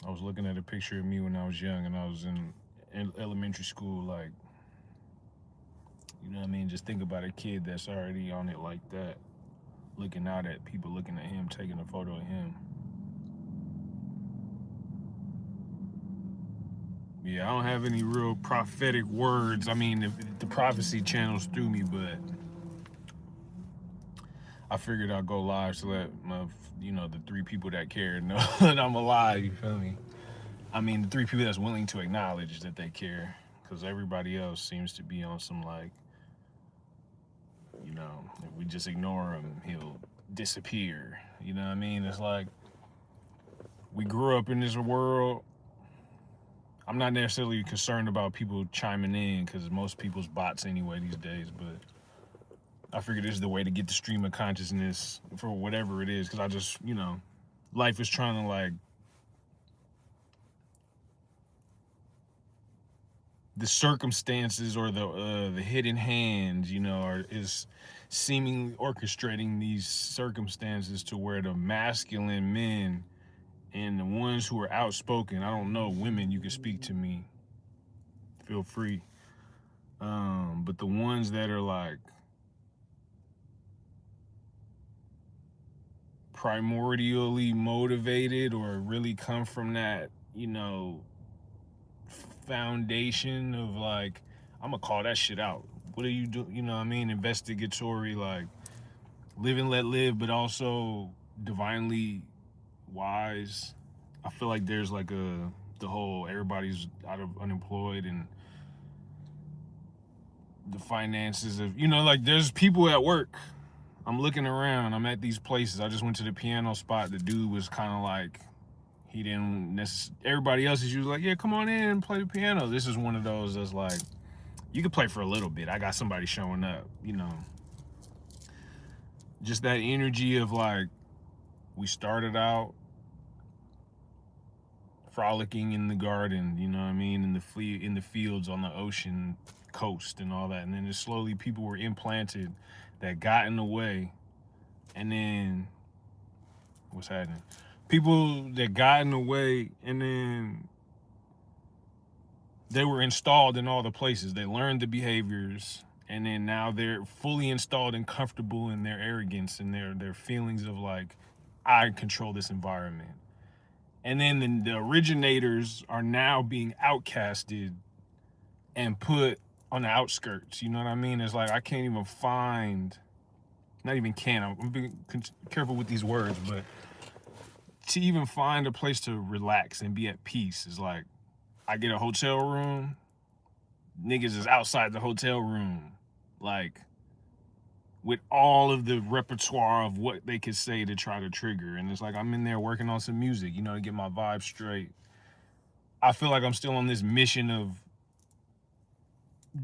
I was looking at a picture of me when I was young and I was in elementary school. Like, you know what I mean? Just think about a kid that's already on it like that, looking out at people looking at him, taking a photo of him. Yeah, I don't have any real prophetic words. I mean, the prophecy channels through me, but I figured I'd go live to let the three people that care know that I'm alive. You feel me? I mean, the three people that's willing to acknowledge that they care, because everybody else seems to be on some like, if we just ignore him, he'll disappear. You know what I mean? It's like we grew up in this world. I'm not necessarily concerned about people chiming in because most people's bots anyway these days, but I figured this is the way to get the stream of consciousness for whatever it is. Because I just, life is trying to like the circumstances or the hidden hands, is seemingly orchestrating these circumstances to where the masculine men and the ones who are outspoken, I don't know, women, you can speak to me, feel free. But the ones that are like primordially motivated or really come from that, foundation of like, I'm gonna call that shit out. What do you do? You know what I mean? Investigatory, like live and let live, but also divinely wise. I feel like there's like the whole everybody's out of unemployed and the finances of like there's people at work. I'm looking around. I'm at these places. I just went to the piano spot. The dude was kind of like he didn't necessarily. Everybody else is usually like, yeah, come on in and play the piano. This is one of those that's like you could play for a little bit. I got somebody showing up. Just that energy of like we started out frolicking in the garden, you know what I mean, in the fields on the ocean coast and all that, and then just slowly people were implanted that got in the way, and then what's happening? People that got in the way, and then they were installed in all the places. They learned the behaviors, and then now they're fully installed and comfortable in their arrogance and their feelings of like, I control this environment. And then the originators are now being outcasted and put on the outskirts. You know what I mean? It's like I can't even find, not even can. I'm being careful with these words, but to even find a place to relax and be at peace is like I get a hotel room, niggas is outside the hotel room, like with all of the repertoire of what they could say to try to trigger. And it's like I'm in there working on some music, to get my vibe straight. I feel like I'm still on this mission of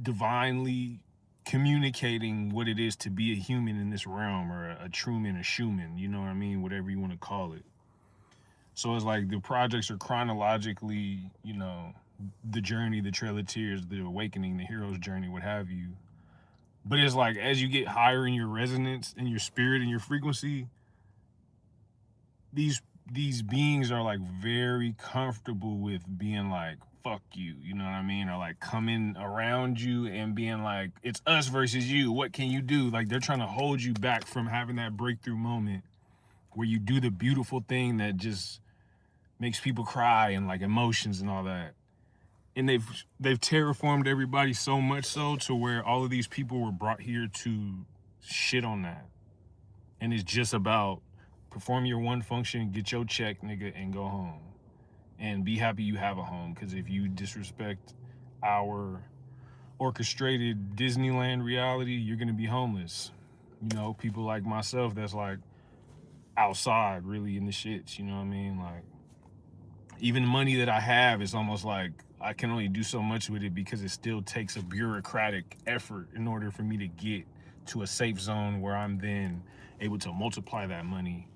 divinely communicating what it is to be a human in this realm, or a Truman, a Schumann, you know what I mean? Whatever you want to call it. So it's like the projects are chronologically, the journey, the Trail of Tears, the awakening, the hero's journey, what have you. But it's like as you get higher in your resonance and your spirit and your frequency, these beings are like very comfortable with being like fuck you, you know what I mean, or like coming around you and being like it's us versus you, what can you do? Like they're trying to hold you back from having that breakthrough moment where you do the beautiful thing that just makes people cry and like emotions and all that. And they've terraformed everybody so much so to where all of these people were brought here to shit on that. And it's just about perform your one function, get your check, nigga, and go home. And be happy you have a home. Because if you disrespect our orchestrated Disneyland reality, you're gonna be homeless. People like myself that's like outside really in the shits, you know what I mean? Like even money that I have is almost like I can only do so much with it because it still takes a bureaucratic effort in order for me to get to a safe zone where I'm then able to multiply that money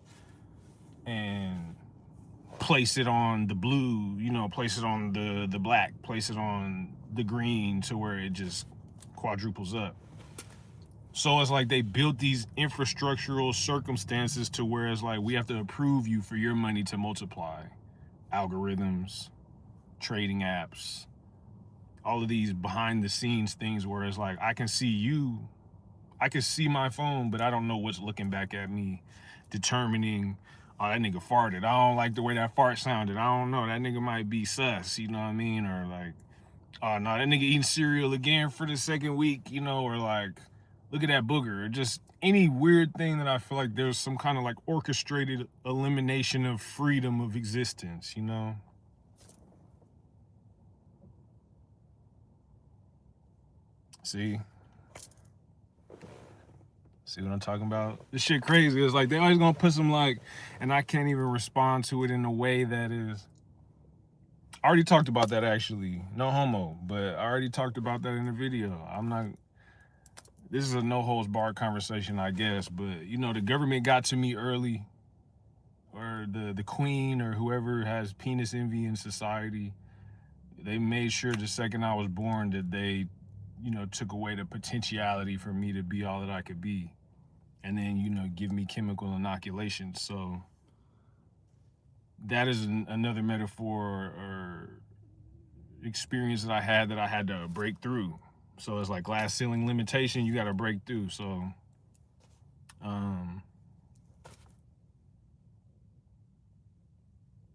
and place it on the blue, place it on the black, place it on the green to where it just quadruples up. So it's like they built these infrastructural circumstances to where it's like we have to approve you for your money to multiply. algorithms, trading apps, all of these behind the scenes things where it's like I can see you, I can see my phone, but I don't know what's looking back at me, determining, oh, that nigga farted. I don't like the way that fart sounded. I don't know. That nigga might be sus, you know what I mean? Or like, oh no, that nigga eating cereal again for the second week, you know, or like, look at that booger, or just any weird thing that I feel like there's some kind of like orchestrated elimination of freedom of existence, you know? See what I'm talking about? This shit crazy. It's like they always gonna put some like, and I can't even respond to it in a way that is. I already talked about that actually. No homo, but I already talked about that in the video. I'm not. This is a no holds barred conversation, I guess. But you know, the government got to me early, or the queen or whoever has penis envy in society. They made sure the second I was born that they, you know, took away the potentiality for me to be all that I could be. And then, you know, give me chemical inoculation. So that is another metaphor or experience that I had to break through. So it's like glass ceiling limitation, you got to break through. So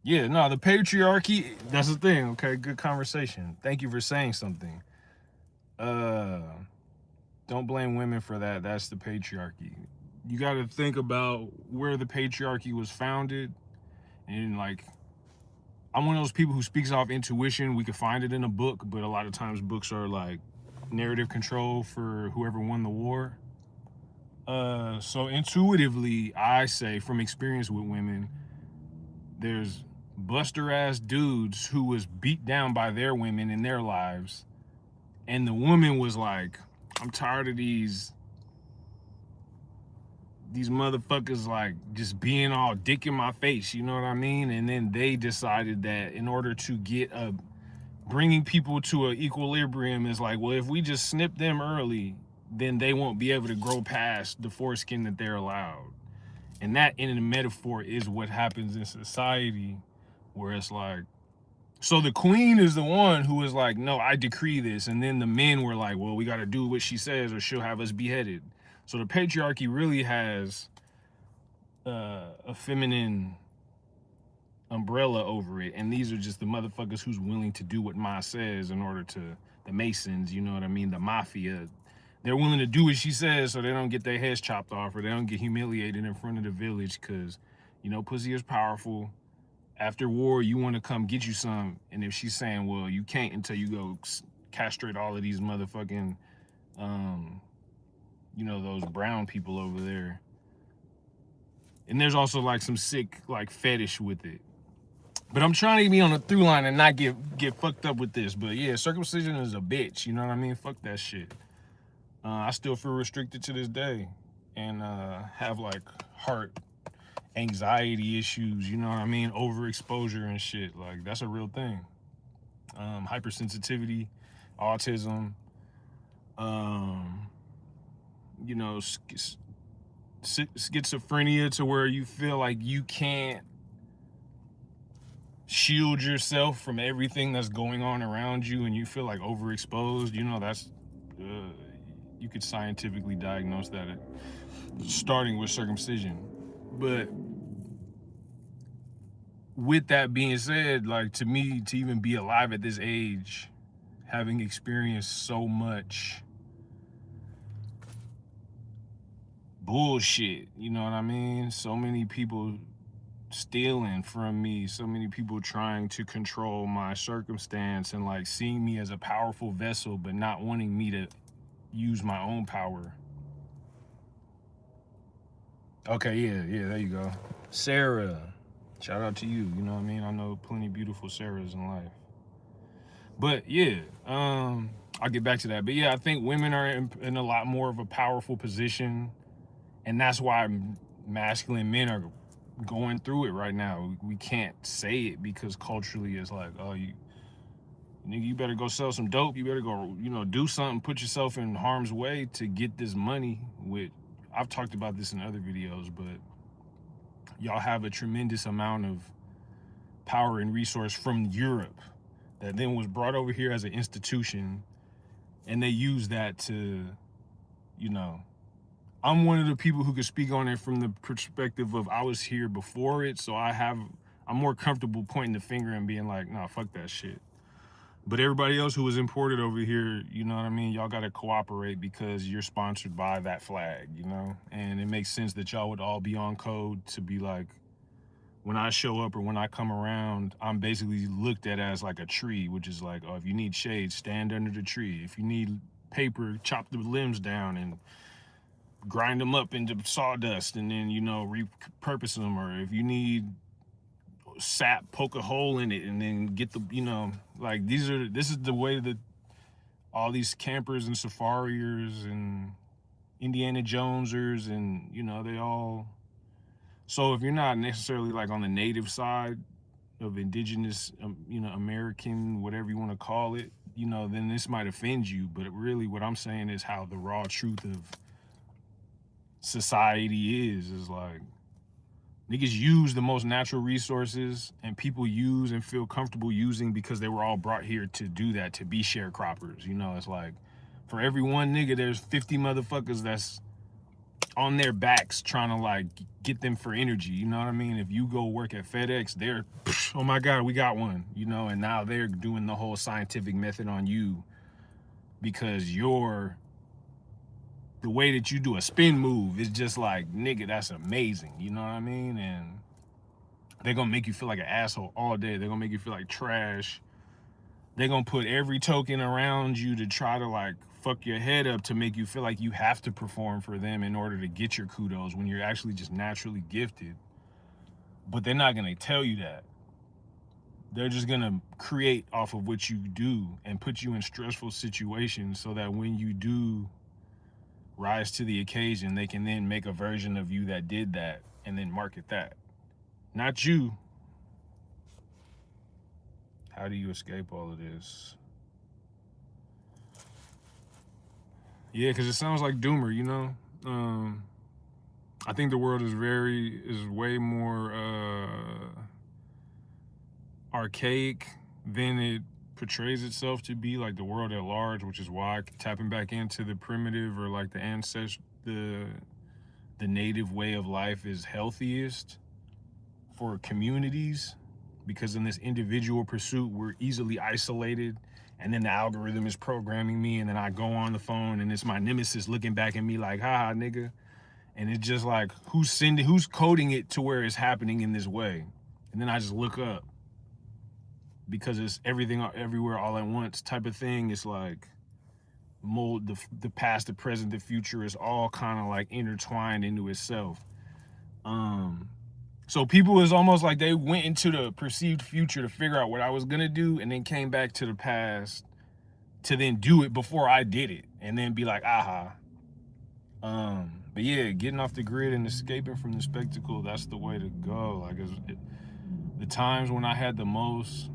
yeah, no, the patriarchy, that's the thing. Okay, good conversation. Thank you for saying something. Don't blame women for that. That's the patriarchy. You got to think about where the patriarchy was founded. And like, I'm one of those people who speaks off intuition. We could find it in a book, but a lot of times books are like narrative control for whoever won the war. So intuitively, I say from experience with women, there's buster ass dudes who was beat down by their women in their lives. And the woman was like, I'm tired of these motherfuckers like just being all dick in my face, you know what I mean? And then they decided that in order to get bringing people to an equilibrium is like, well, if we just snip them early, then they won't be able to grow past the foreskin that they're allowed. And that in a metaphor is what happens in society, where it's like, so the queen is the one who is like, no, I decree this. And then the men were like, well, we got to do what she says or she'll have us beheaded. So the patriarchy really has a feminine umbrella over it. And these are just the motherfuckers who's willing to do what Ma says in order to, the Masons, you know what I mean? The mafia. They're willing to do what she says so they don't get their heads chopped off or they don't get humiliated in front of the village because, you know, pussy is powerful. After war, you want to come get you some. And if she's saying, well, you can't until you go castrate all of these motherfucking, you know, those brown people over there. And there's also like some sick like fetish with it. But I'm trying to be on a through line and not get fucked up with this. But yeah, circumcision is a bitch. You know what I mean? Fuck that shit. I still feel restricted to this day and have like heart anxiety issues, you know what I mean? Overexposure and shit. Like, that's a real thing. Hypersensitivity, autism, you know, schizophrenia to where you feel like you can't shield yourself from everything that's going on around you and you feel like overexposed. You know, that's, you could scientifically diagnose that starting with circumcision. But with that being said, like, to me, to even be alive at this age, having experienced so much bullshit, you know what I mean? So many people stealing from me, so many people trying to control my circumstance and like seeing me as a powerful vessel, but not wanting me to use my own power. Okay, yeah, there you go. Sarah, shout out to you, you know what I mean? I know plenty of beautiful Sarahs in life. But yeah, I'll get back to that. But yeah, I think women are in a lot more of a powerful position. And that's why masculine men are going through it right now. We can't say it because culturally it's like, oh, you better go sell some dope. You better go, you know, do something, put yourself in harm's way to get this money. I've talked about this in other videos, but y'all have a tremendous amount of power and resource from Europe that then was brought over here as an institution, and they use that to, you know, I'm one of the people who could speak on it from the perspective of I was here before it, so I'm more comfortable pointing the finger and being like, nah, fuck that shit. But everybody else who was imported over here, you know what I mean? Y'all got to cooperate because you're sponsored by that flag, you know? And it makes sense that y'all would all be on code to be like, when I show up or when I come around, I'm basically looked at as like a tree, which is like, oh, if you need shade, stand under the tree. If you need paper, chop the limbs down and grind them up into sawdust and then, you know, repurpose them. Or if you need sap, poke a hole in it and then get the, you know, like this is the way that all these campers and safariers and Indiana Jonesers and, you know, they all. So if you're not necessarily like on the native side of indigenous, you know, American, whatever you want to call it, you know, then this might offend you. But really what I'm saying is how the raw truth of society is like, niggas use the most natural resources and people use and feel comfortable using because they were all brought here to do that, to be sharecroppers. You know, it's like for every one nigga, there's 50 motherfuckers that's on their backs trying to like get them for energy. You know what I mean? If you go work at FedEx, they're, oh my God, we got one, you know, and now they're doing the whole scientific method on you because the way that you do a spin move is just like, nigga, that's amazing. You know what I mean? And they're gonna make you feel like an asshole all day. They're gonna make you feel like trash. They're gonna put every token around you to try to like fuck your head up to make you feel like you have to perform for them in order to get your kudos when you're actually just naturally gifted. But they're not gonna tell you that. They're just gonna create off of what you do and put you in stressful situations so that when you do rise to the occasion, they can then make a version of you that did that and then market that. Not you. How do you escape all of this? Yeah, because it sounds like Doomer, you know? I think the world is way more archaic than it portrays itself to be, like the world at large, which is why tapping back into the primitive or like the native way of life is healthiest for communities, because in this individual pursuit, we're easily isolated, and then the algorithm is programming me, and then I go on the phone and it's my nemesis looking back at me like, haha, nigga. And it's just like, who's coding it to where it's happening in this way? And then I just look up because it's everything everywhere all at once type of thing. It's like the past, the present, the future is all kind of like intertwined into itself. So people is almost like they went into the perceived future to figure out what I was gonna do and then came back to the past to then do it before I did it and then be like, aha. But yeah, getting off the grid and escaping from the spectacle, that's the way to go. Like the times when I had the most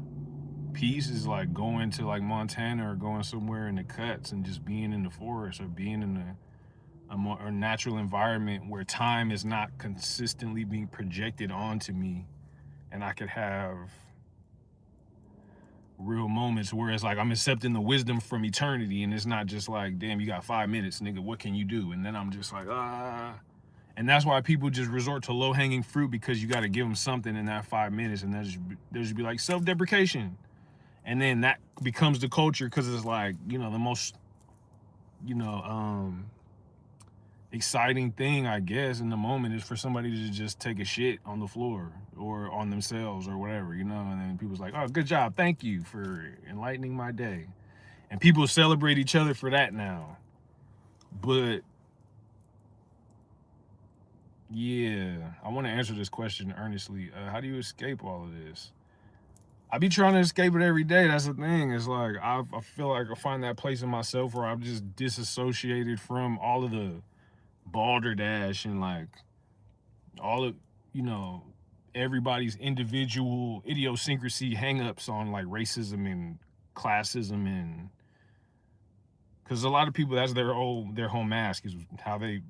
peace is like going to like Montana or going somewhere in the cuts and just being in the forest or being in a more natural environment where time is not consistently being projected onto me, and I could have real moments where it's like I'm accepting the wisdom from eternity, and it's not just like, damn, you got 5 minutes, nigga, what can you do? And then I'm just like, and that's why people just resort to low-hanging fruit, because you got to give them something in that 5 minutes, and there's be like self-deprecation, and then that becomes the culture, because it's like, you know, the most, you know, exciting thing, I guess, in the moment is for somebody to just take a shit on the floor or on themselves or whatever, you know, and then people's like, oh, good job, thank you for enlightening my day. And people celebrate each other for that now. But yeah, I want to answer this question earnestly. How do you escape all of this? I be trying to escape it every day. That's the thing. It's like I feel like I find that place in myself where I'm just disassociated from all of the balderdash and like all of, you know, everybody's individual idiosyncrasy hangups on like racism and classism, and because a lot of people, that's their whole mask, is how they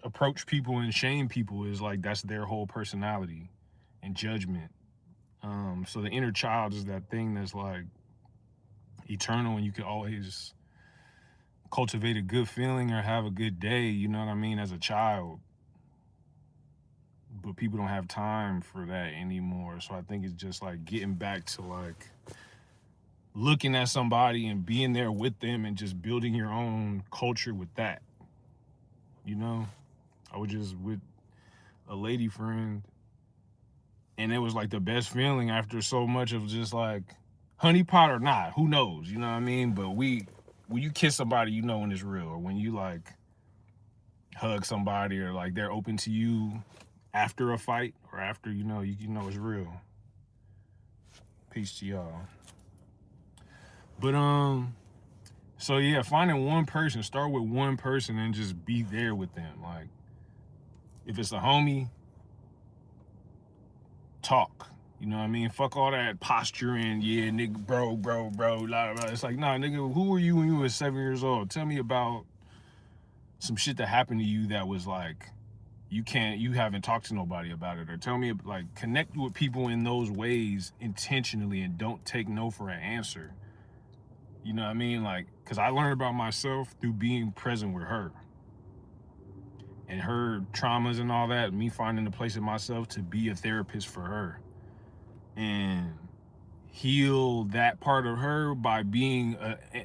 approach people and shame people, is like that's their whole personality and judgment. So the inner child is that thing that's like eternal, and you can always cultivate a good feeling or have a good day, you know what I mean, as a child. But people don't have time for that anymore. So I think it's just like getting back to like looking at somebody and being there with them and just building your own culture with that. You know, I was just with a lady friend, and it was like the best feeling after so much of just like honey pot or not, who knows, you know what I mean? But when you kiss somebody, you know when it's real, or when you like hug somebody, or like they're open to you after a fight, or after, you know it's real. Peace to y'all. But so yeah, finding one person, start with one person and just be there with them. Like if it's a homie, talk. You know what I mean? Fuck all that posturing, yeah, nigga, bro, blah, blah. It's like, nah, nigga, who were you when you were 7 years old? Tell me about some shit that happened to you that was like, you haven't talked to nobody about it. Or tell me, like, connect with people in those ways intentionally and don't take no for an answer. You know what I mean? Like, because I learned about myself through being present with her. And her traumas and all that, me finding a place in myself to be a therapist for her. And heal that part of her by being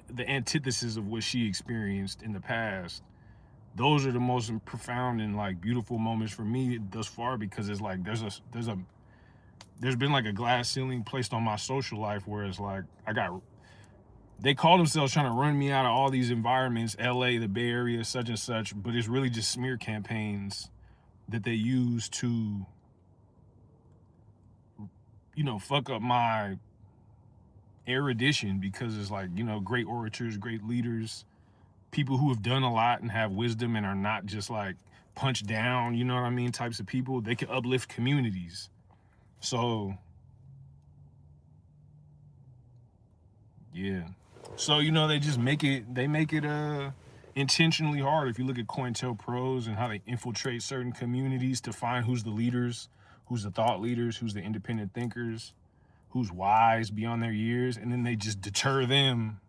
the antithesis of what she experienced in the past. Those are the most profound and like beautiful moments for me thus far, because it's like there's been like a glass ceiling placed on my social life where it's like they call themselves trying to run me out of all these environments, LA, the Bay Area, such and such, but it's really just smear campaigns that they use to, fuck up my erudition, because it's like, great orators, great leaders, people who have done a lot and have wisdom and are not just like punched down, you know what I mean, types of people. They can uplift communities. So yeah. So they make it intentionally hard. If you look at COINTELPROs and how they infiltrate certain communities to find who's the leaders, who's the thought leaders, who's the independent thinkers, who's wise beyond their years, and then they just deter them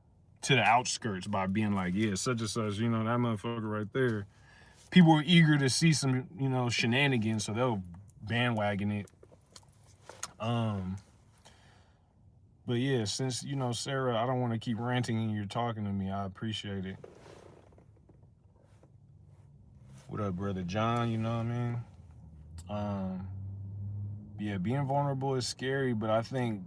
to the outskirts by being like, yeah, such and such, that motherfucker right there. People are eager to see some, shenanigans, so they'll bandwagon it. But yeah, since, Sarah, I don't want to keep ranting and you're talking to me, I appreciate it. What up, brother John? You know what I mean? Yeah, being vulnerable is scary, but I think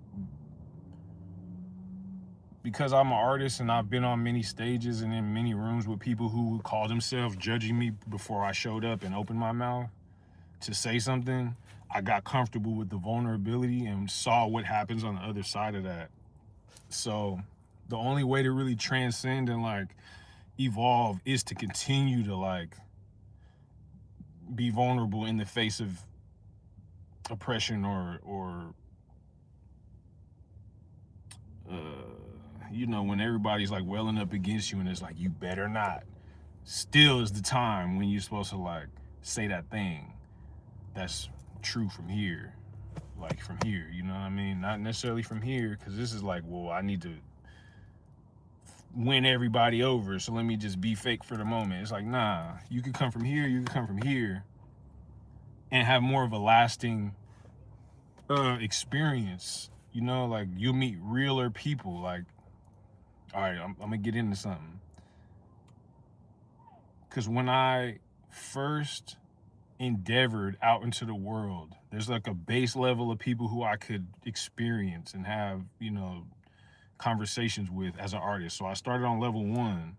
because I'm an artist and I've been on many stages and in many rooms with people who call themselves judging me before I showed up and opened my mouth to say something, I got comfortable with the vulnerability and saw what happens on the other side of that. So the only way to really transcend and like evolve is to continue to like be vulnerable in the face of oppression or when everybody's like welling up against you and it's like, you better not. Still is the time when you're supposed to like say that thing that's true from here. Like from here, you know what I mean? Not necessarily from here, because this is like, well, I need to win everybody over, so let me just be fake for the moment. It's like, nah, you could come from here, you could come from here, and have more of a lasting experience. Like you'll meet realer people. Like, all right, I'm gonna get into something. Because when I first endeavored out into the world, there's like a base level of people who I could experience and have, conversations with as an artist. So I started on level 1,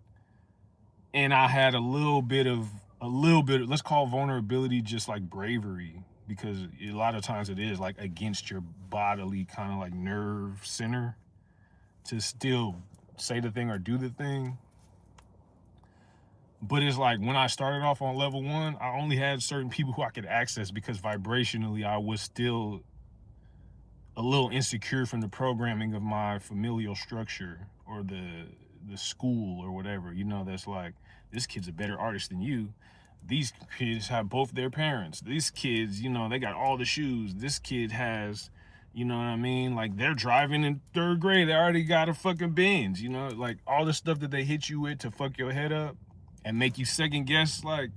and I had a little bit of, let's call vulnerability just like bravery, because a lot of times it is like against your bodily kind of like nerve center to still say the thing or do the thing. But it's like when I started off on level 1, I only had certain people who I could access, because vibrationally I was still a little insecure from the programming of my familial structure or the school or whatever. That's like, this kid's a better artist than you. These kids have both their parents. These kids, they got all the shoes. This kid has, You know what I mean? Like they're driving in 3rd grade, they already got a fucking Benz. You know, like all the stuff that they hit you with to fuck your head up and make you second guess like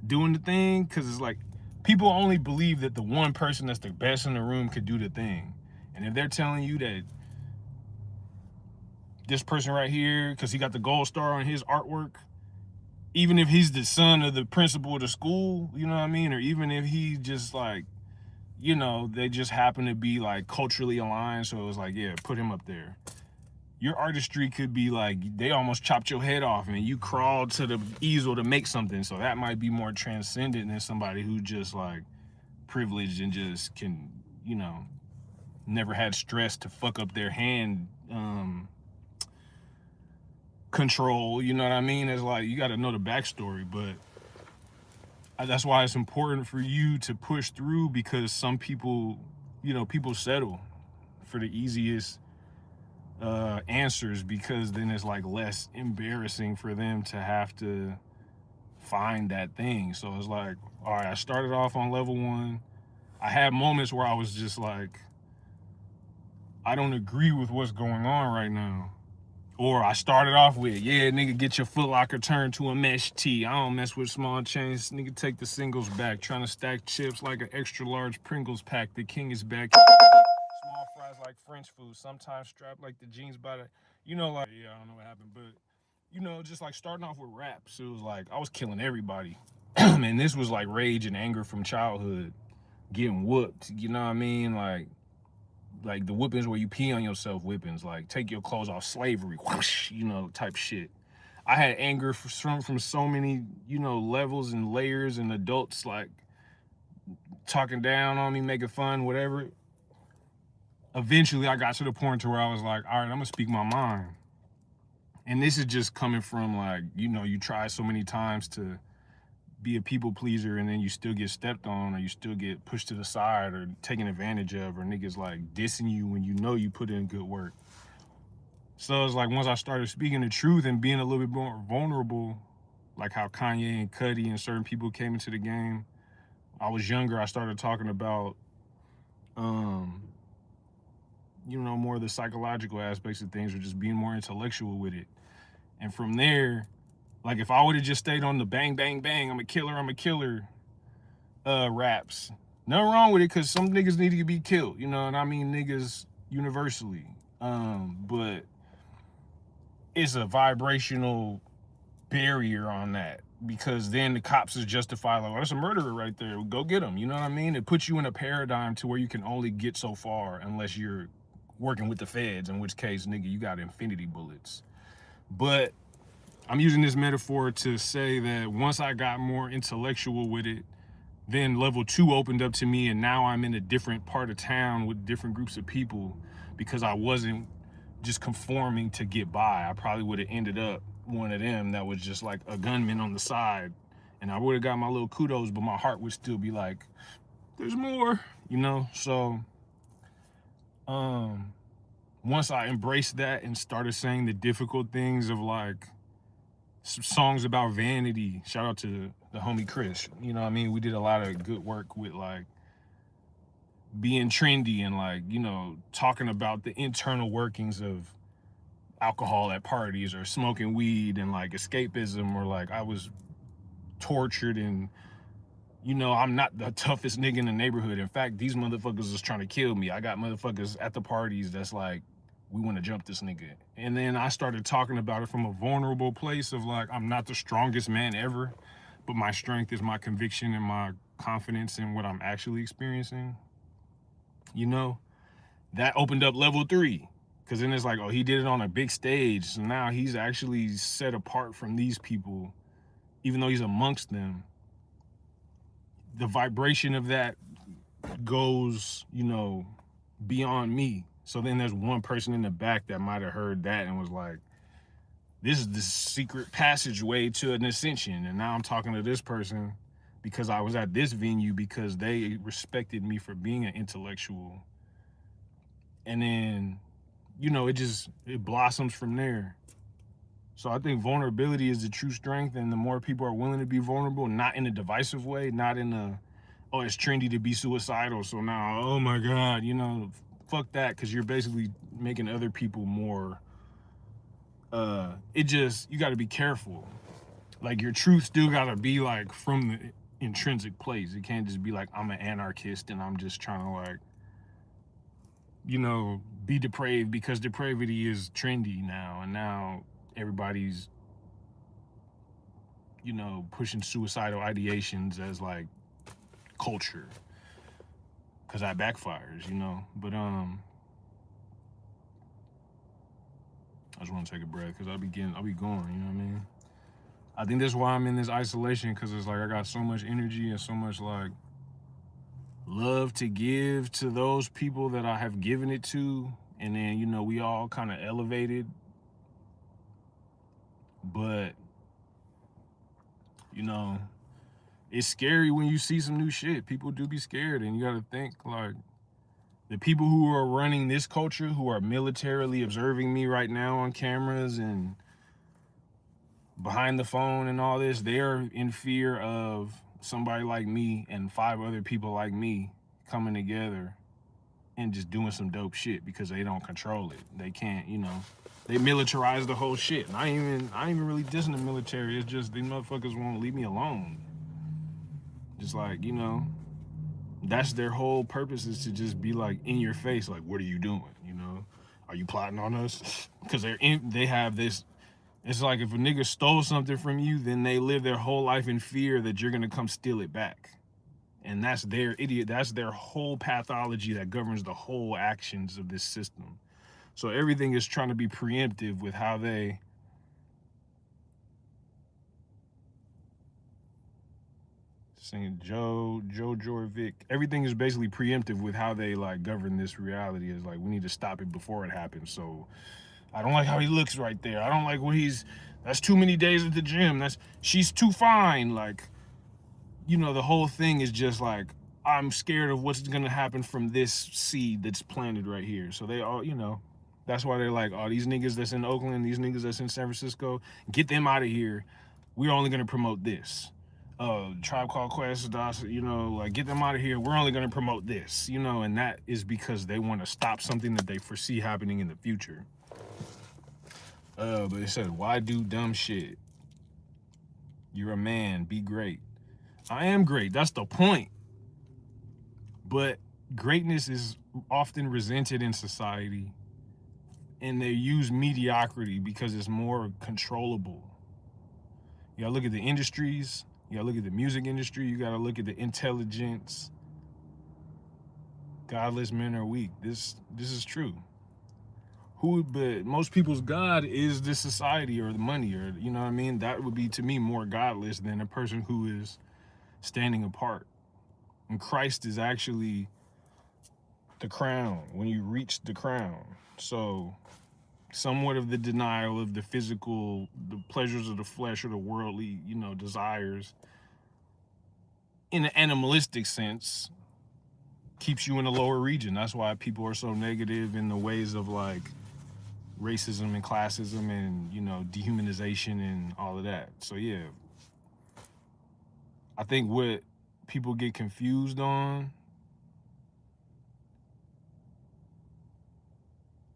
doing the thing, because it's like people only believe that the one person that's the best in the room could do the thing. And if they're telling you that this person right here, because he got the gold star on his artwork, even if he's the son of the principal of the school, you know what I mean? Or even if he just like, you know, they just happen to be like culturally aligned. So it was like, yeah, put him up there. Your artistry could be like, they almost chopped your head off and you crawled to the easel to make something. So that might be more transcendent than somebody who just like privileged and just can, you know, never had stress to fuck up their hand control. You know what I mean? It's like, you got to know the backstory, but that's why it's important for you to push through, because some people, you know, people settle for the easiest answers, because then it's like less embarrassing for them to have to find that thing. So it's like, all right, I started off on level 1. I had moments where I was just like, I don't agree with what's going on right now. Or I started off with, yeah, nigga, get your Foot Locker turned to a mesh tee. I don't mess with small chains. Nigga, take the singles back. Trying to stack chips like an extra large Pringles pack. The king is back. Small fries like French food. Sometimes strapped like the jeans by the, you know, like, yeah, I don't know what happened. But, you know, just like starting off with raps, it was like I was killing everybody. And this was like rage and anger from childhood. Getting whooped, you know what I mean? Like the whippings where you pee on yourself whippings, like take your clothes off, slavery, whoosh, you know, type shit. I had anger from so many, you know, levels and layers, and adults like talking down on me, making fun, whatever. Eventually I got to the point to where I was like, all right, I'm gonna speak my mind. And this is just coming from like, you know, you try so many times to be a people pleaser, and then you still get stepped on, or you still get pushed to the side or taken advantage of, or niggas like dissing you when you know you put in good work. So it's like once I started speaking the truth and being a little bit more vulnerable, like how Kanye and Cudi and certain people came into the game. I was younger, I started talking about you know, more of the psychological aspects of things, or just being more intellectual with it. And from there, like if I would have just stayed on the bang, bang, bang, I'm a killer, raps. Nothing wrong with it, because some niggas need to be killed, you know, and I mean niggas universally. But it's a vibrational barrier on that, because then the cops is justified, like, oh, that's a murderer right there. Go get him, you know what I mean? It puts you in a paradigm to where you can only get so far unless you're working with the feds, in which case, nigga, you got infinity bullets. But I'm using this metaphor to say that once I got more intellectual with it, then level 2 opened up to me, and now I'm in a different part of town with different groups of people, because I wasn't just conforming to get by. I probably would have ended up one of them that was just like a gunman on the side, and I would have got my little kudos, but my heart would still be like, there's more, you know? So once I embraced that and started saying the difficult things of like songs about vanity, shout out to the homie Chris, you know what I mean? We did a lot of good work with like being trendy and like, you know, talking about the internal workings of alcohol at parties, or smoking weed, and like escapism, or like I was tortured, and you know, I'm not the toughest nigga in the neighborhood. In fact, these motherfuckers is trying to kill me. I got motherfuckers at the parties that's like, we want to jump this nigga. And then I started talking about it from a vulnerable place of like, I'm not the strongest man ever, but my strength is my conviction and my confidence in what I'm actually experiencing. You know, that opened up level 3. Because then it's like, oh, he did it on a big stage. So now he's actually set apart from these people, even though he's amongst them. The vibration of that goes, you know, beyond me. So then there's one person in the back that might have heard that and was like, this is the secret passageway to an ascension. And now I'm talking to this person because I was at this venue because they respected me for being an intellectual. And then, you know, it blossoms from there. So I think vulnerability is the true strength, and the more people are willing to be vulnerable, not in a divisive way, not in a, oh, it's trendy to be suicidal, so now, oh my God, you know, fuck that, because you're basically making other people more, you got to be careful. Like, your truth still got to be like from the intrinsic place. It can't just be like, I'm an anarchist and I'm just trying to like, be depraved, because depravity is trendy now, and now everybody's, pushing suicidal ideations as like culture, because that backfires, But I just want to take a breath, because I'll be going, you know what I mean? I think that's why I'm in this isolation, because it's like I got so much energy and so much like love to give to those people that I have given it to, and then we all kind of elevated, but it's scary when you see some new shit. People do be scared, and you got to think like the people who are running this culture, who are militarily observing me right now on cameras and behind the phone and all this, they're in fear of somebody like me and 5 other people like me coming together and just doing some dope shit, because they don't control it. They can't, they militarize the whole shit. And I ain't even really dissing the military. It's just these motherfuckers won't leave me alone. Just like, that's their whole purpose, is to just be like in your face, like, what are you doing? Are you plotting on us? Because they have this. It's like if a nigga stole something from you, then they live their whole life in fear that you're gonna come steal it back. And that's their whole pathology that governs the whole actions of this system. So everything is trying to be preemptive with how they singing Joe Jorvik. Everything is basically preemptive with how they like govern this reality. Is like, we need to stop it before it happens. So I don't like how he looks right there. I don't like what that's too many days at the gym. She's too fine. Like, the whole thing is just like, I'm scared of what's gonna happen from this seed that's planted right here. So they all, that's why they're like, oh, these niggas that's in Oakland, these niggas that's in San Francisco, get them out of here. We're only gonna promote this. Tribe Called Quest, like, get them out of here. We're only gonna promote this, and that is because they want to stop something that they foresee happening in the future. But it said, why do dumb shit? You're a man, be great. I am great, that's the point. But greatness is often resented in society, and they use mediocrity because it's more controllable. You gotta look at the industries, you gotta look at the music industry, you gotta look at the intelligence. Godless men are weak. This is true. But most people's God is this society or the money, or you know what I mean? That would be, to me, more godless than a person who is standing apart. And Christ is actually the crown, when you reach the crown. So somewhat of the denial of the physical, the pleasures of the flesh or the worldly, desires in an animalistic sense, keeps you in a lower region. That's why people are so negative in the ways of like racism and classism and, dehumanization and all of that. So yeah, I think what people get confused on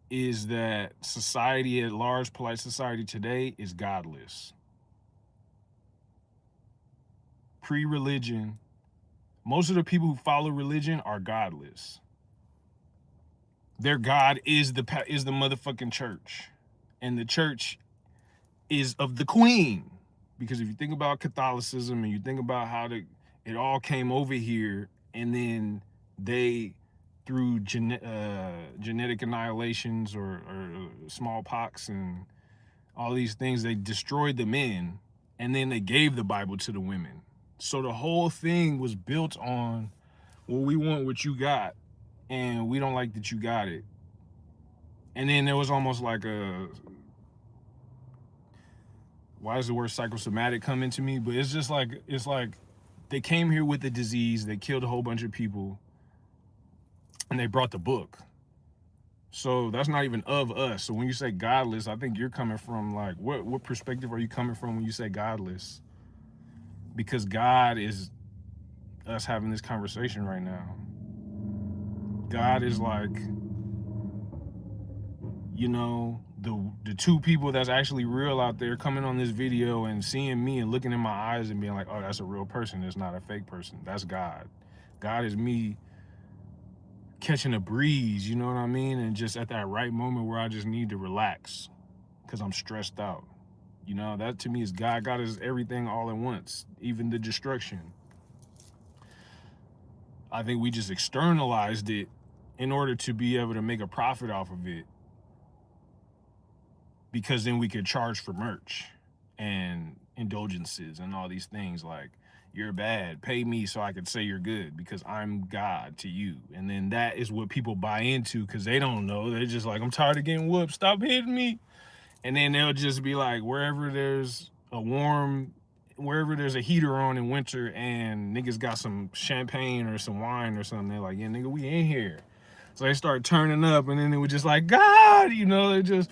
is that society at large, polite society today, is godless. Pre-religion, most of the people who follow religion are godless. Their God is the motherfucking church. And the church is of the queen. Because if you think about Catholicism and you think about how it all came over here, and then they, through genetic annihilations or smallpox and all these things, they destroyed the men, and then they gave the Bible to the women. So the whole thing was built on, well, we want what you got, and we don't like that you got it. And then there was almost like why does the word psychosomatic come into me? But it's just like, they came here with the disease, they killed a whole bunch of people, and they brought the book. So that's not even of us. So when you say godless, I think you're coming from like, what perspective are you coming from when you say godless? Because God is us having this conversation right now. God is like you know, the two people that's actually real out there coming on this video and seeing me and looking in my eyes and being like, oh, that's a real person. It's not a fake person. That's God. God is me catching a breeze, you know what I mean? And just at that right moment where I just need to relax because I'm stressed out. You know, that to me is God. God is everything all at once, even the destruction. I think we just externalized it in order to be able to make a profit off of it, because then we could charge for merch and indulgences and all these things like, you're bad, pay me so I could say you're good because I'm God to you. And then that is what people buy into because they don't know. They're just like, I'm tired of getting whooped, stop hitting me. And then they'll just be like, wherever there's a heater on in winter and niggas got some champagne or some wine or something, they're like, yeah, nigga, we in here. So they start turning up, and then they were just like, God, you know, they just,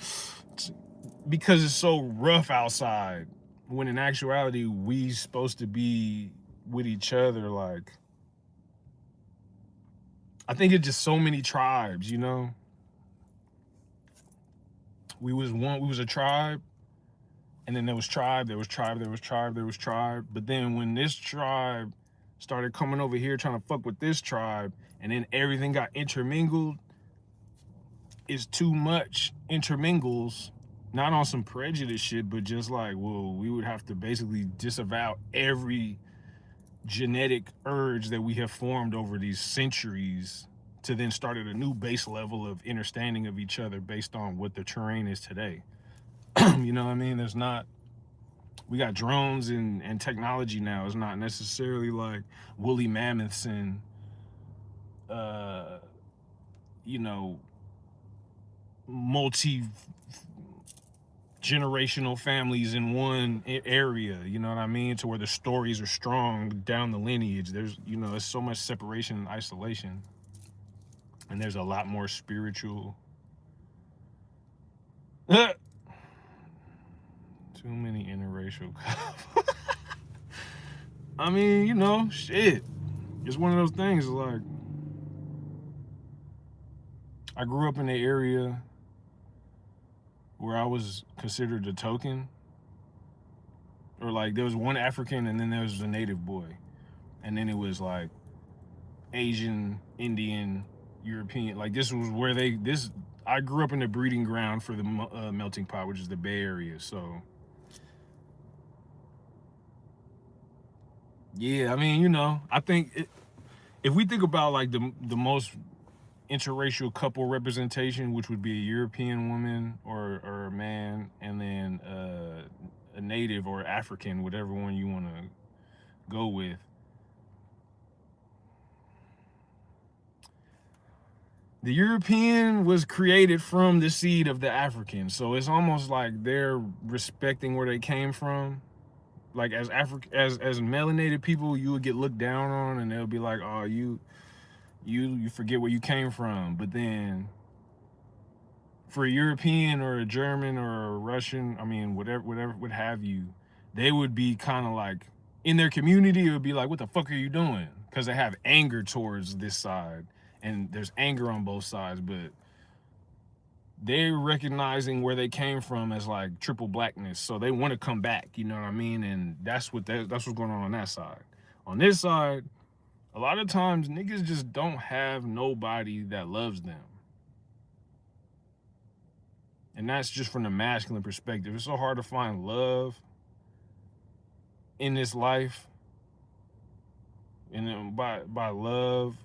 because it's so rough outside, when in actuality, we supposed to be with each other. Like, I think it's just so many tribes, you know? We was a tribe, and then there was tribe, there was tribe, there was tribe, there was tribe. But then when this tribe started coming over here trying to fuck with this tribe, and then everything got intermingled, it's too much intermingles, not on some prejudice shit, but just like, well, we would have to basically disavow every genetic urge that we have formed over these centuries to then start at a new base level of understanding of each other based on what the terrain is today. You know what I mean? There's not, we got drones and technology now. It's not necessarily like woolly mammoths and, you know, multi generational families in one area, you know what I mean? To where the stories are strong down the lineage. There's, you know, there's so much separation and isolation. And there's a lot more spiritual. Too many interracial. I mean, you know, shit. It's one of those things like, I grew up in the area where I was considered a token. Or like there was one African and then there was a native boy. And then it was like Asian, Indian, European. Like this was where I grew up in the breeding ground for the melting pot, which is the Bay Area. So yeah, I mean, you know, I think if we think about like the most interracial couple representation, which would be a European woman or a man, and then a native or African, whatever one you want to go with. The European was created from the seed of the African, so it's almost like they're respecting where they came from. Like as melanated people, you would get looked down on, and they'll be like, "Oh, you forget where you came from." But then for a European or a German or a Russian, I mean, whatever, what have you, they would be kind of like, in their community, it would be like, what the fuck are you doing? Because they have anger towards this side, and there's anger on both sides, but they're recognizing where they came from as like triple blackness, so they want to come back, you know what I mean? And that's what's going on that side. On this side, a lot of times niggas just don't have nobody that loves them. And that's just from the masculine perspective. It's so hard to find love in this life. And then by love,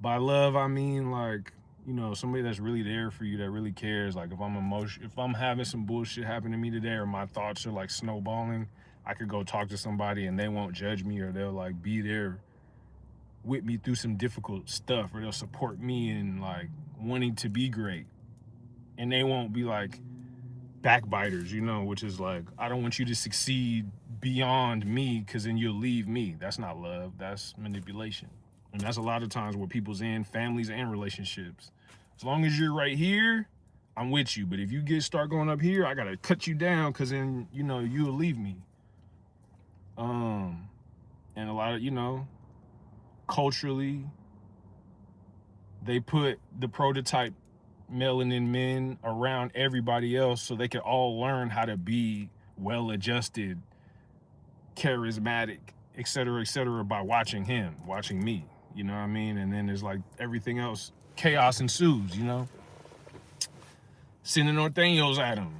I mean like, you know, somebody that's really there for you, that really cares. Like if I'm having some bullshit happen to me today, or my thoughts are like snowballing, I could go talk to somebody and they won't judge me, or they'll like be there with me through some difficult stuff, or they'll support me in like wanting to be great. And they won't be like backbiters, you know, which is like, I don't want you to succeed beyond me because then you'll leave me. That's not love, that's manipulation. And that's a lot of times where people's in families and relationships. As long as you're right here, I'm with you. But if you start going up here, I gotta cut you down because then, you know, you'll leave me. And a lot of, you know, culturally, they put the prototype melanin men around everybody else so they can all learn how to be well-adjusted, charismatic, et cetera, by watching him, watching me. You know what I mean? And then there's like everything else, chaos ensues, you know? Sending Norteños at him.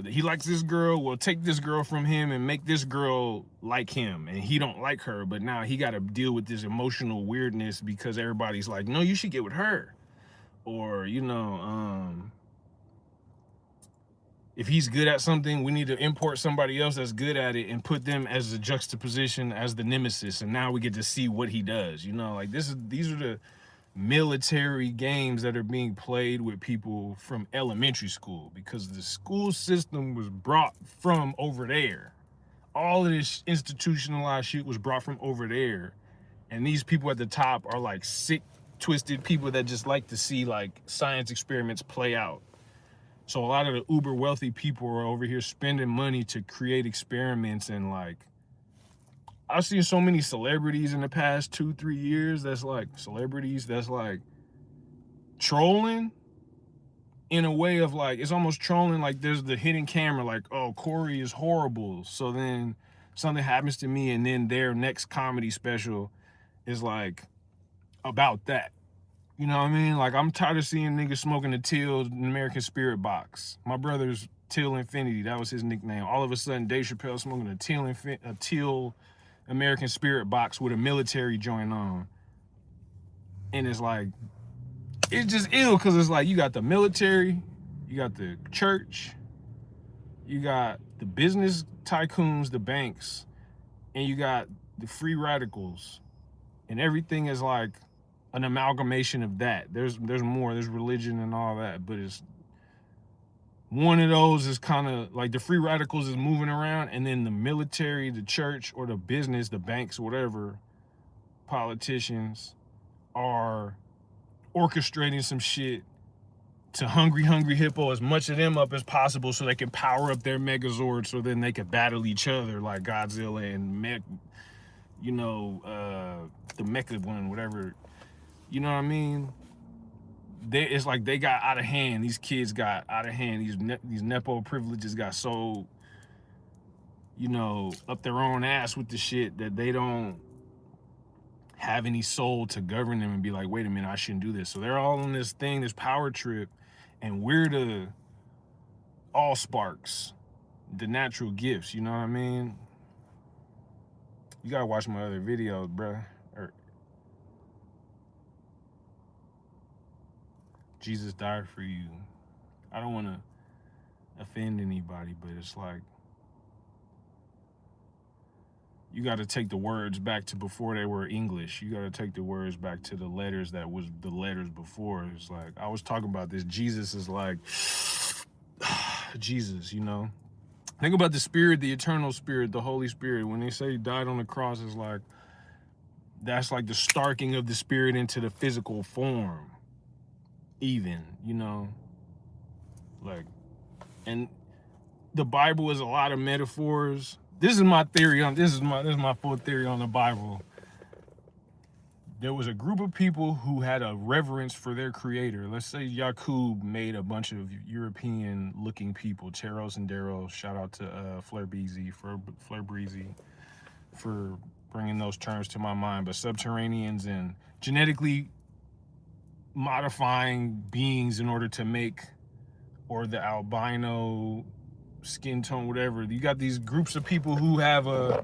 He likes this girl, well, take this girl from him and make this girl like him. And he don't like her, but now he got to deal with this emotional weirdness because everybody's like, no, you should get with her. Or, you know, if he's good at something, we need to import somebody else that's good at it and put them as a juxtaposition as the nemesis. And now we get to see what he does. You know, like these are the military games that are being played with people from elementary school because the school system was brought from over there. All of this institutionalized shit was brought from over there. And these people at the top are like sick, twisted people that just like to see like science experiments play out. So a lot of the uber wealthy people are over here spending money to create experiments. And like, I've seen so many celebrities in the past 2-3 years that's like trolling in a way of like, it's almost trolling. Like there's the hidden camera, like, oh, Corey is horrible. So then something happens to me and then their next comedy special is like about that. You know what I mean? Like I'm tired of seeing niggas smoking a Teal American Spirit box. My brother's Teal Infinity, that was his nickname. All of a sudden Dave Chappelle smoking a Teal American Spirit box with a military joint on. And it's like, it's just ill because it's like you got the military, you got the church, you got the business tycoons, the banks, and you got the free radicals. And everything is like an amalgamation of that. There's more, there's religion and all that, but it's one of those is kind of like the free radicals is moving around, and then the military, the church, or the business, the banks, whatever, politicians are orchestrating some shit to hungry hippo as much of them up as possible so they can power up their megazord so then they can battle each other like Godzilla and the Mecha one, whatever. You know what I mean? It's like they got out of hand. These kids got out of hand. These nepo privileges got so, up their own ass with the shit that they don't have any soul to govern them and be like, wait a minute, I shouldn't do this. So they're all on this thing, this power trip, and we're the all sparks, the natural gifts. You know what I mean? You gotta watch my other videos, bruh. Jesus died for you. I don't want to offend anybody, but it's like, you got to take the words back to before they were English. You got to take the words back to the letters that was the letters before. It's like, I was talking about this. Jesus is like, Jesus, Think about the Spirit, the eternal Spirit, the Holy Spirit. When they say he died on the cross, it's like, that's like the starking of the Spirit into the physical form. Even, like, and the Bible is a lot of metaphors. This is my theory on this is my full theory on the Bible. There was a group of people who had a reverence for their creator. Let's say Yakub made a bunch of European looking people, Teros and Daryl. Shout out to Fleur Breezy for bringing those terms to my mind. But subterraneans and genetically modifying beings in order to make, or the albino skin tone, whatever. You got these groups of people who have a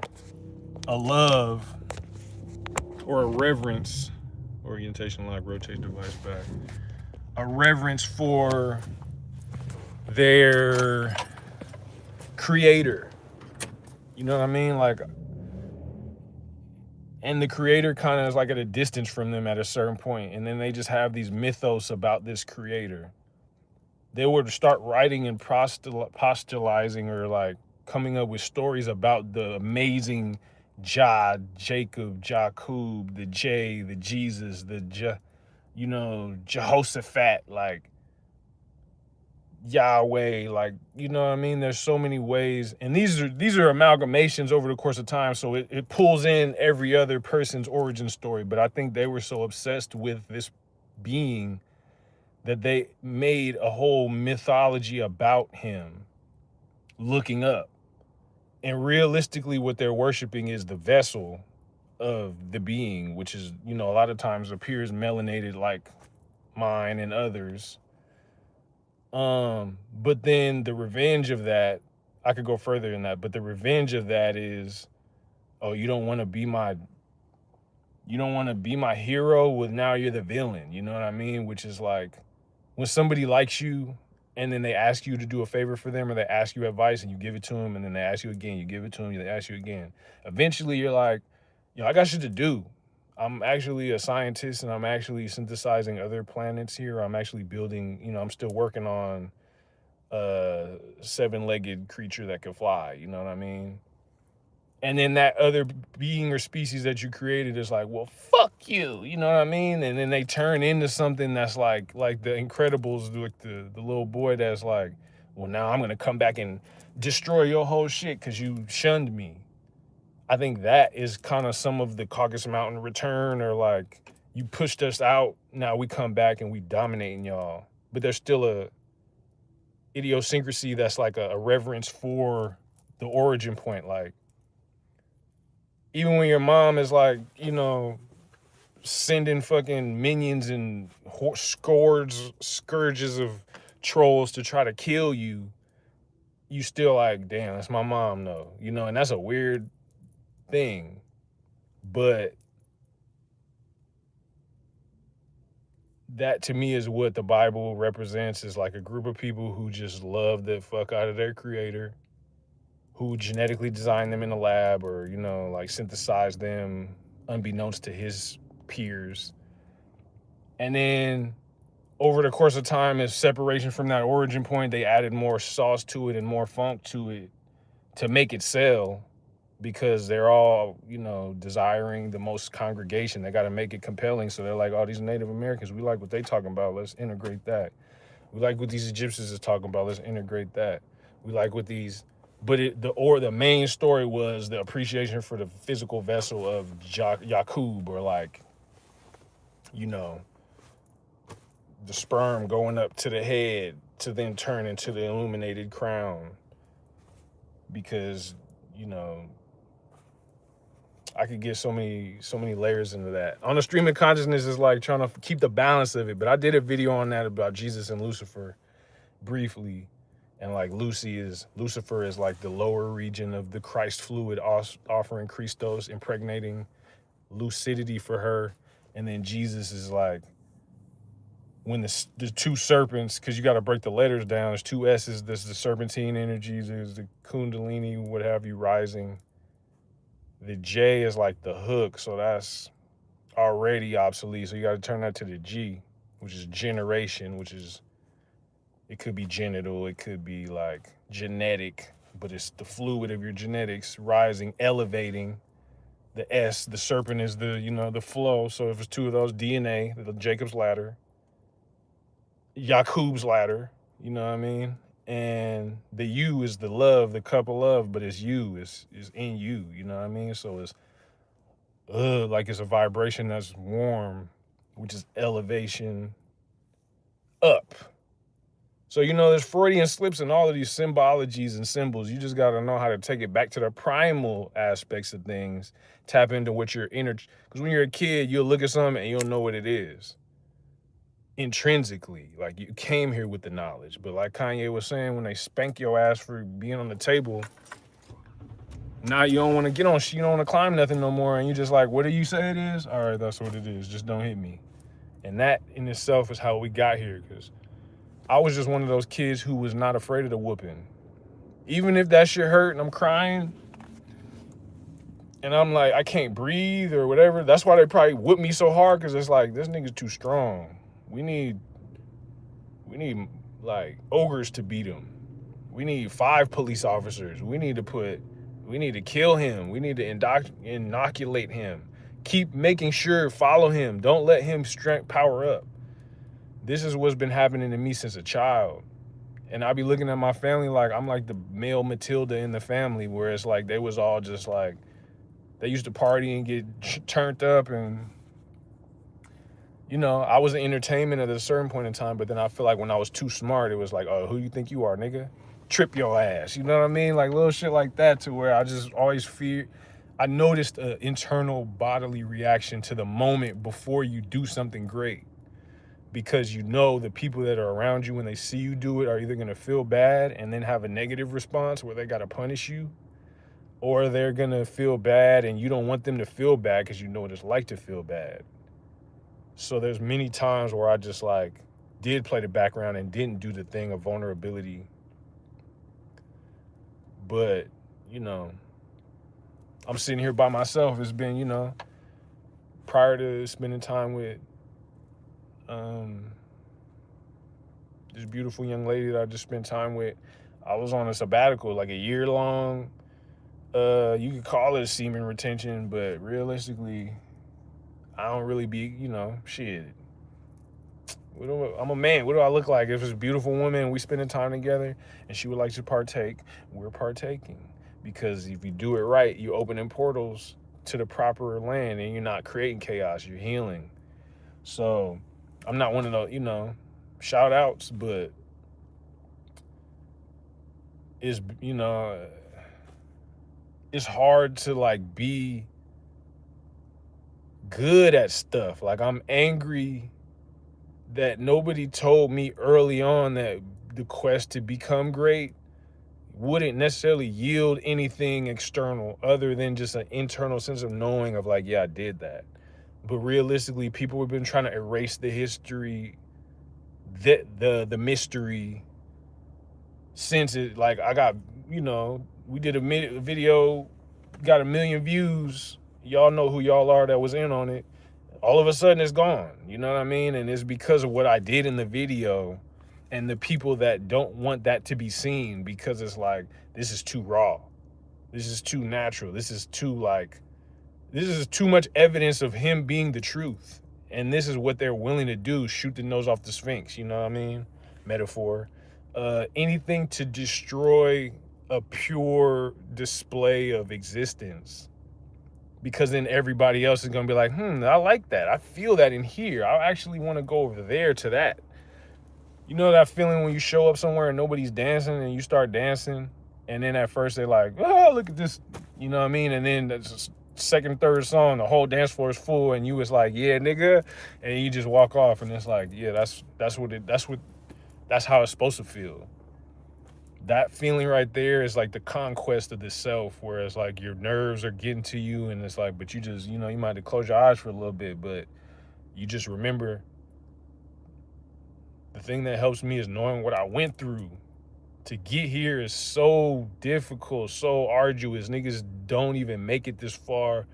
love or a reverence, orientation lock, rotate device back, a reverence for their creator. You know what I mean? Like, and the creator kind of is like at a distance from them at a certain point, and then they just have these mythos about this creator. They would start writing and postulizing or like coming up with stories about the amazing Jacob, the J, the Jesus, the Jehoshaphat, like Yahweh, like, you know what I mean? There's so many ways, and these are amalgamations over the course of time, so it pulls in every other person's origin story. But I think they were so obsessed with this being that they made a whole mythology about him looking up. And realistically, what they're worshiping is the vessel of the being, which is, a lot of times appears melanated like mine and others. But then the revenge of that, I could go further than that, but the revenge of that is, oh, you don't want to be my hero? Well, now you're the villain, you know what I mean? Which is like when somebody likes you and then they ask you to do a favor for them, or they ask you advice and you give it to them, and then they ask you again, you give it to them, they ask you again. Eventually you're like, I got shit to do. I'm actually a scientist and I'm actually synthesizing other planets here. I'm actually building, I'm still working on a 7-legged creature that can fly, you know what I mean? And then that other being or species that you created is like, well, fuck you, you know what I mean? And then they turn into something that's like the Incredibles, like the little boy that's like, well, now I'm gonna come back and destroy your whole shit because you shunned me. I think that is kind of some of the Caucasus Mountain return, or like, you pushed us out, now we come back and we dominating y'all. But there's still a idiosyncrasy that's like a reverence for the origin point. Like, even when your mom is like, sending fucking minions and scourges of trolls to try to kill you, you still like, damn, that's my mom though, and that's a weird thing. But that to me is what the Bible represents, is like a group of people who just love the fuck out of their creator, who genetically designed them in a lab, or, like synthesize them unbeknownst to his peers. And then over the course of time, as separation from that origin point, they added more sauce to it and more funk to it to make it sell, because they're all, desiring the most congregation. They got to make it compelling. So they're like, oh, these Native Americans, we like what they talking about. Let's integrate that. We like what these Egyptians is talking about. Let's integrate that. We like what these... But the main story was the appreciation for the physical vessel of Yakub, or like, the sperm going up to the head to then turn into the illuminated crown. Because, I could get so many layers into that. On the stream of consciousness is like trying to keep the balance of it. But I did a video on that about Jesus and Lucifer briefly. And like Lucifer is like the lower region of the Christ fluid, offering Christos, impregnating lucidity for her. And then Jesus is like, when the two serpents, because you got to break the letters down, there's two S's. There's the serpentine energies, there's the kundalini, what have you, rising. The J is like the hook, so that's already obsolete. So you got to turn that to the G, which is generation, which is, it could be genital, it could be like genetic, but it's the fluid of your genetics rising, elevating. The S, the serpent, is the, the flow. So if it's two of those, DNA, the Jacob's ladder, Yakub's ladder, you know what I mean? And the U is the love, the cup of love, but it's you, is in you, you know what I mean? So it's like it's a vibration that's warm, which is elevation up. So, there's Freudian slips in all of these symbologies and symbols. You just got to know how to take it back to the primal aspects of things, tap into what your inner, because when you're a kid, you'll look at something and you'll know what it is. Intrinsically, like you came here with the knowledge. But like Kanye was saying, when they spank your ass for being on the table, now you don't want to get on, you don't want to climb nothing no more. And you just like, what do you say it is? All right, that's what it is. Just don't hit me. And that in itself is how we got here, because I was just one of those kids who was not afraid of the whooping. Even if that shit hurt and I'm crying and I'm like, I can't breathe or whatever, that's why they probably whip me so hard, because it's like, this nigga's too strong. We need like ogres to beat him. We need 5 police officers. We need to kill him. We need to inoculate him. Keep making sure, follow him. Don't let him power up. This is what's been happening to me since a child. And I be looking at my family like I'm like the male Matilda in the family, where it's like they was all just like, they used to party and get turned up and, you know, I was in entertainment at a certain point in time, but then I feel like when I was too smart, it was like, oh, who you think you are, nigga? Trip your ass. You know what I mean? Like little shit like that, to where I just always fear. I noticed an internal bodily reaction to the moment before you do something great, because you know the people that are around you when they see you do it are either gonna feel bad and then have a negative response where they gotta punish you, or they're gonna feel bad and you don't want them to feel bad because you know what it's like to feel bad. So there's many times where I just like did play the background and didn't do the thing of vulnerability. But, you know, I'm sitting here by myself. It's been, you know, prior to spending time with this beautiful young lady that I just spent time with, I was on a sabbatical, like a year long. You could call it a semen retention, but realistically, I don't really be, you know, shit. I'm a man. What do I look like? If it's a beautiful woman and we spending time together and she would like to partake, we're partaking. Because if you do it right, you opening portals to the proper land and you're not creating chaos, you're healing. So I'm not one of those, you know, shout outs, but it's, you know, it's hard to like be good at stuff. Like I'm angry that nobody told me early on that the quest to become great wouldn't necessarily yield anything external other than just an internal sense of knowing of like, yeah, I did that. But realistically, people have been trying to erase the history, the mystery, since it, like, I got, you know, we did a video, got 1 million views. Y'all know who y'all are that was in on it. All of a sudden it's gone. You know what I mean? And it's because of what I did in the video and the people that don't want that to be seen, because it's like, this is too raw. This is too natural. This is too like, this is too much evidence of him being the truth. And this is what they're willing to do, shoot the nose off the Sphinx. You know what I mean? Metaphor. Anything to destroy a pure display of existence. Because then everybody else is going to be like, I like that. I feel that in here. I actually want to go over there to that. You know that feeling when you show up somewhere and nobody's dancing and you start dancing, and then at first they're like, oh, look at this. You know what I mean? And then the second, third song, the whole dance floor is full and you was like, yeah, nigga. And you just walk off and it's like, yeah, that's how it's supposed to feel. That feeling right there is like the conquest of the self, where it's like your nerves are getting to you and it's like, but you just, you know, you might have to close your eyes for a little bit, but you just remember the thing that helps me is knowing what I went through to get here is so difficult, so arduous. Niggas don't even make it this far.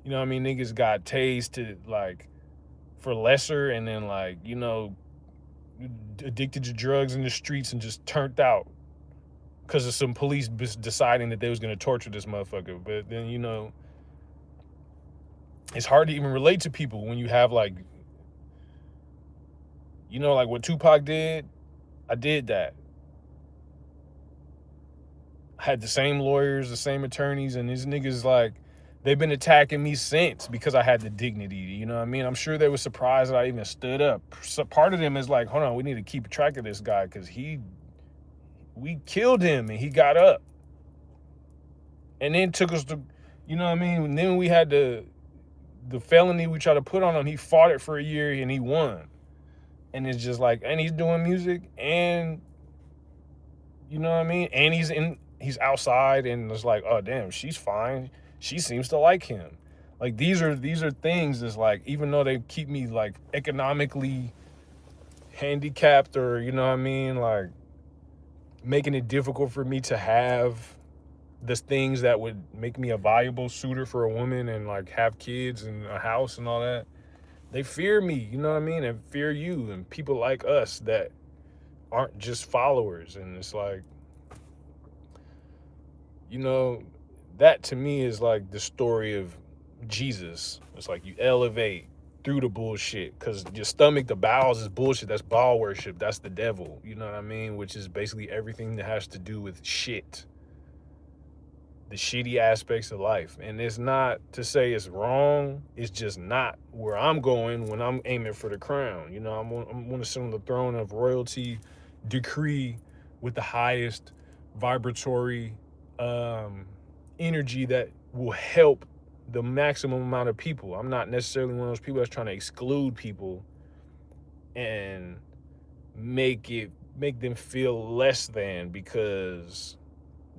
You know what I mean? Niggas got tased to like for lesser and then like, you know, addicted to drugs in the streets and just turned out because of some police deciding that they was going to torture this motherfucker. But then, you know, it's hard to even relate to people when you have like, you know, like what Tupac did. I did that. I had the same lawyers, the same attorneys, and these niggas, like, they've been attacking me since because I had the dignity, you know what I mean? I'm sure they were surprised that I even stood up. So part of them is like, hold on, we need to keep track of this guy because we killed him and he got up. And then took us to, you know what I mean? And then we had the felony we tried to put on him. He fought it for a year and he won. And it's just like, and he's doing music and, you know what I mean? And he's outside and it's like, oh damn, she's fine. She seems to like him. Like these are things that's like, even though they keep me like economically handicapped, or you know what I mean, like making it difficult for me to have the things that would make me a valuable suitor for a woman and like have kids and a house and all that. They fear me, you know what I mean? And fear you and people like us that aren't just followers. And it's like, you know, that to me is like the story of Jesus. It's like you elevate through the bullshit, because your stomach, the bowels is bullshit. That's Baal worship. That's the devil. You know what I mean? Which is basically everything that has to do with shit. the shitty aspects of life. And it's not to say it's wrong. It's just not where I'm going when I'm aiming for the crown. You know, I'm want to sit on the throne of royalty, decree with the highest vibratory energy that will help the maximum amount of people. I'm not necessarily one of those people that's trying to exclude people and make them feel less than because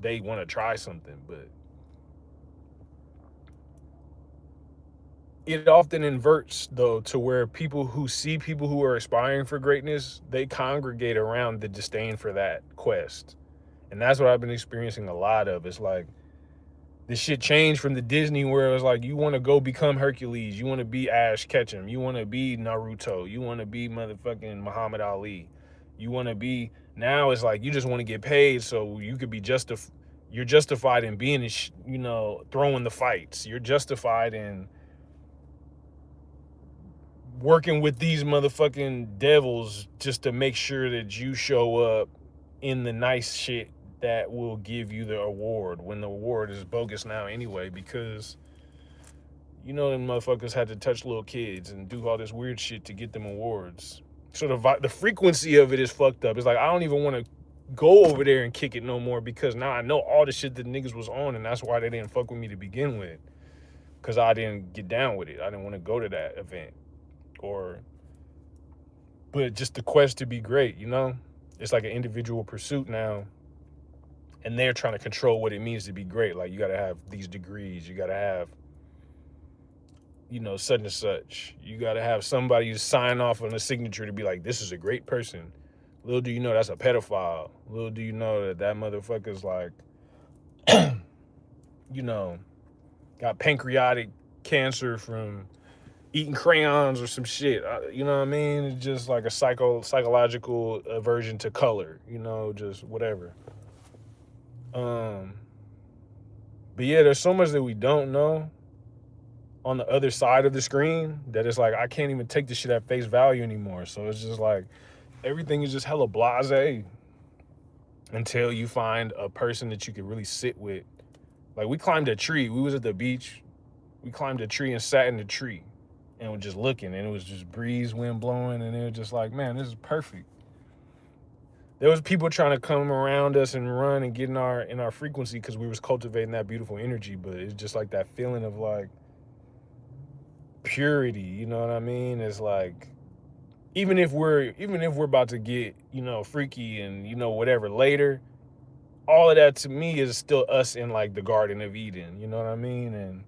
they want to try something. But it often inverts though to where people who see people who are aspiring for greatness, they congregate around the disdain for that quest. And that's what I've been experiencing a lot of. It's like this shit changed from the Disney where it was like you want to go become Hercules, you want to be Ash Ketchum, you want to be Naruto, you want to be motherfucking Muhammad Ali, you want to be. Now it's like you just want to get paid so you could be you're justified in being, throwing the fights. You're justified in working with these motherfucking devils just to make sure that you show up in the nice shit that will give you the award when the award is bogus now anyway, because them motherfuckers had to touch little kids and do all this weird shit to get them awards. So the frequency of it is fucked up. It's like I don't even want to go over there and kick it no more because now I know all the shit that niggas was on, and that's why they didn't fuck with me to begin with, because I didn't get down with it. I didn't want to go to that event. But just the quest to be great, it's like an individual pursuit now, and they're trying to control what it means to be great. Like, you got to have these degrees, you got to have such and such, you got to have somebody sign off on a signature to be like, this is a great person. Little do you know that's a pedophile. Little do you know that motherfucker's like got pancreatic cancer from eating crayons or some shit. You know what I mean? It's just like a psychological aversion to color, just whatever. But yeah, there's so much that we don't know on the other side of the screen that it's like I can't even take this shit at face value anymore. So it's just like everything is just hella blasé until you find a person that you can really sit with. Like, we climbed a tree. We was at the beach. We climbed a tree and sat in the tree and were just looking, and it was just breeze, wind blowing, and it was just like, man, this is perfect. There was people trying to come around us and run and get in our frequency because we was cultivating that beautiful energy, but it's just like that feeling of like purity, you know what I mean? It's like even if we're about to get, freaky and whatever later, all of that to me is still us in like the Garden of Eden, you know what I mean? And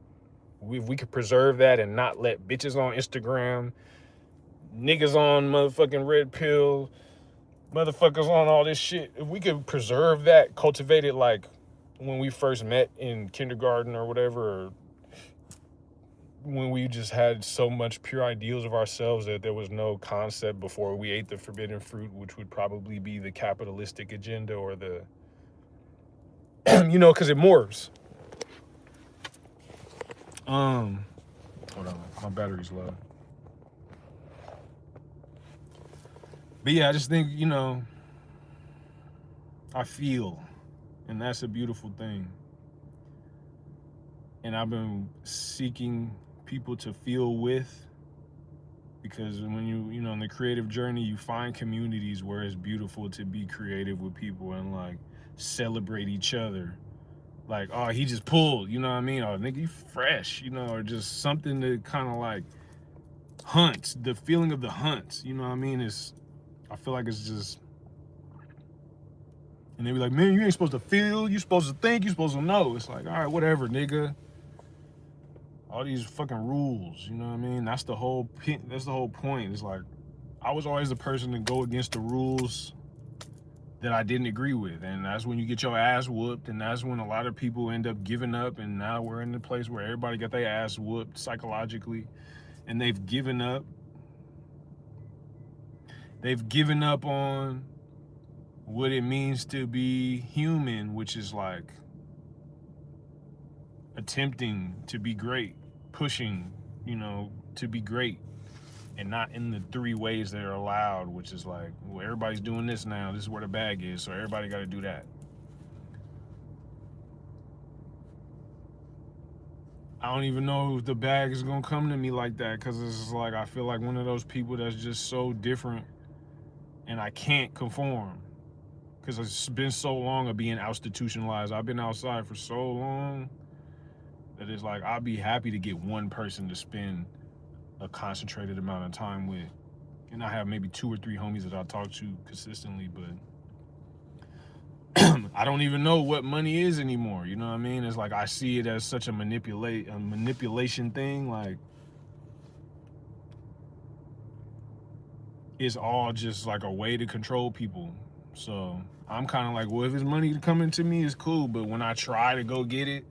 we could preserve that and not let bitches on Instagram, niggas on motherfucking red pill, motherfuckers on all this shit. If we could preserve that, cultivate it like when we first met in kindergarten or whatever, or when we just had so much pure ideals of ourselves that there was no concept before we ate the forbidden fruit, which would probably be the capitalistic agenda or the, because it morphs. Hold on, my battery's low. But yeah, I just think, I feel, and that's a beautiful thing. And I've been seeking people to feel with, because when you in the creative journey, you find communities where it's beautiful to be creative with people and like celebrate each other. Like, oh, he just pulled, you know what I mean? Oh, nigga, you fresh, or just something that kind of like hunts, the feeling of the hunts, you know what I mean? I feel like it's just, and they be like, man, you ain't supposed to feel, you supposed to think, you supposed to know. It's like, all right, whatever, nigga. All these fucking rules, you know what I mean? That's the whole point. It's like, I was always the person to go against the rules that I didn't agree with. And that's when you get your ass whooped, and that's when a lot of people end up giving up, and now we're in the place where everybody got their ass whooped psychologically, and they've given up. They've given up on what it means to be human, which is like attempting to be great, pushing, to be great, and not in the 3 ways that are allowed, which is like, well, everybody's doing this now. This is where the bag is, so everybody got to do that. I don't even know if the bag is gonna come to me like that, because it's just like I feel like one of those people that's just so different and I can't conform. Because it's been so long of being institutionalized. I've been outside for so long that it's like I'll be happy to get one person to spend a concentrated amount of time with. And I have maybe 2 or 3 homies that I talk to consistently, but I don't even know what money is anymore. You know what I mean? It's like I see it as such a manipulation thing. Like it's all just like a way to control people. So I'm kind of like, well, if it's money coming to me, it's cool. But when I try to go get it,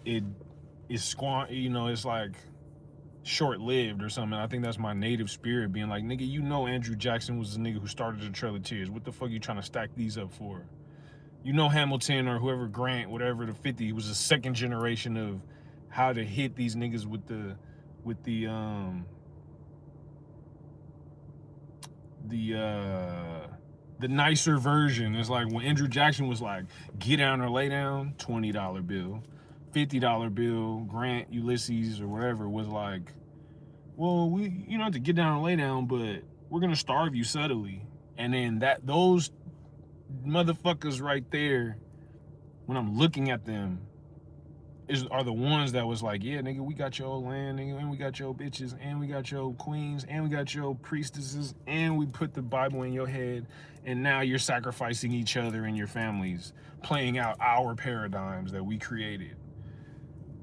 it is it's like short-lived or something. I think that's my native spirit being like, nigga, you know Andrew Jackson was the nigga who started the Trail of Tears. What the fuck you trying to stack these up for? You know Hamilton or whoever, Grant, whatever, the 50 was the second generation of how to hit these niggas with the the nicer version. It's like when Andrew Jackson was like, get down or lay down, $20 bill. $50 bill. Grant, Ulysses, or whatever was like, well, you don't have to get down and lay down, but we're gonna starve you subtly. And then those motherfuckers right there, when I'm looking at them, are the ones that was like, yeah, nigga, we got your old land, nigga, and we got your bitches, and we got your queens, and we got your priestesses, and we put the Bible in your head, and now you're sacrificing each other and your families, playing out our paradigms that we created.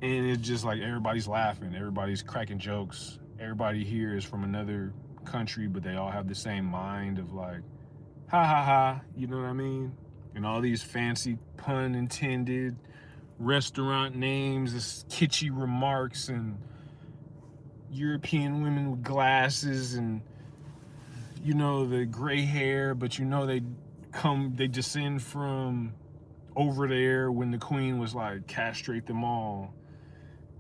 And it's just like everybody's laughing, everybody's cracking jokes. Everybody here is from another country, but they all have the same mind of like, ha ha ha, you know what I mean? And all these fancy pun intended restaurant names, this kitschy remarks, and European women with glasses, and the gray hair, but they descend from over there when the queen was like, castrate them all,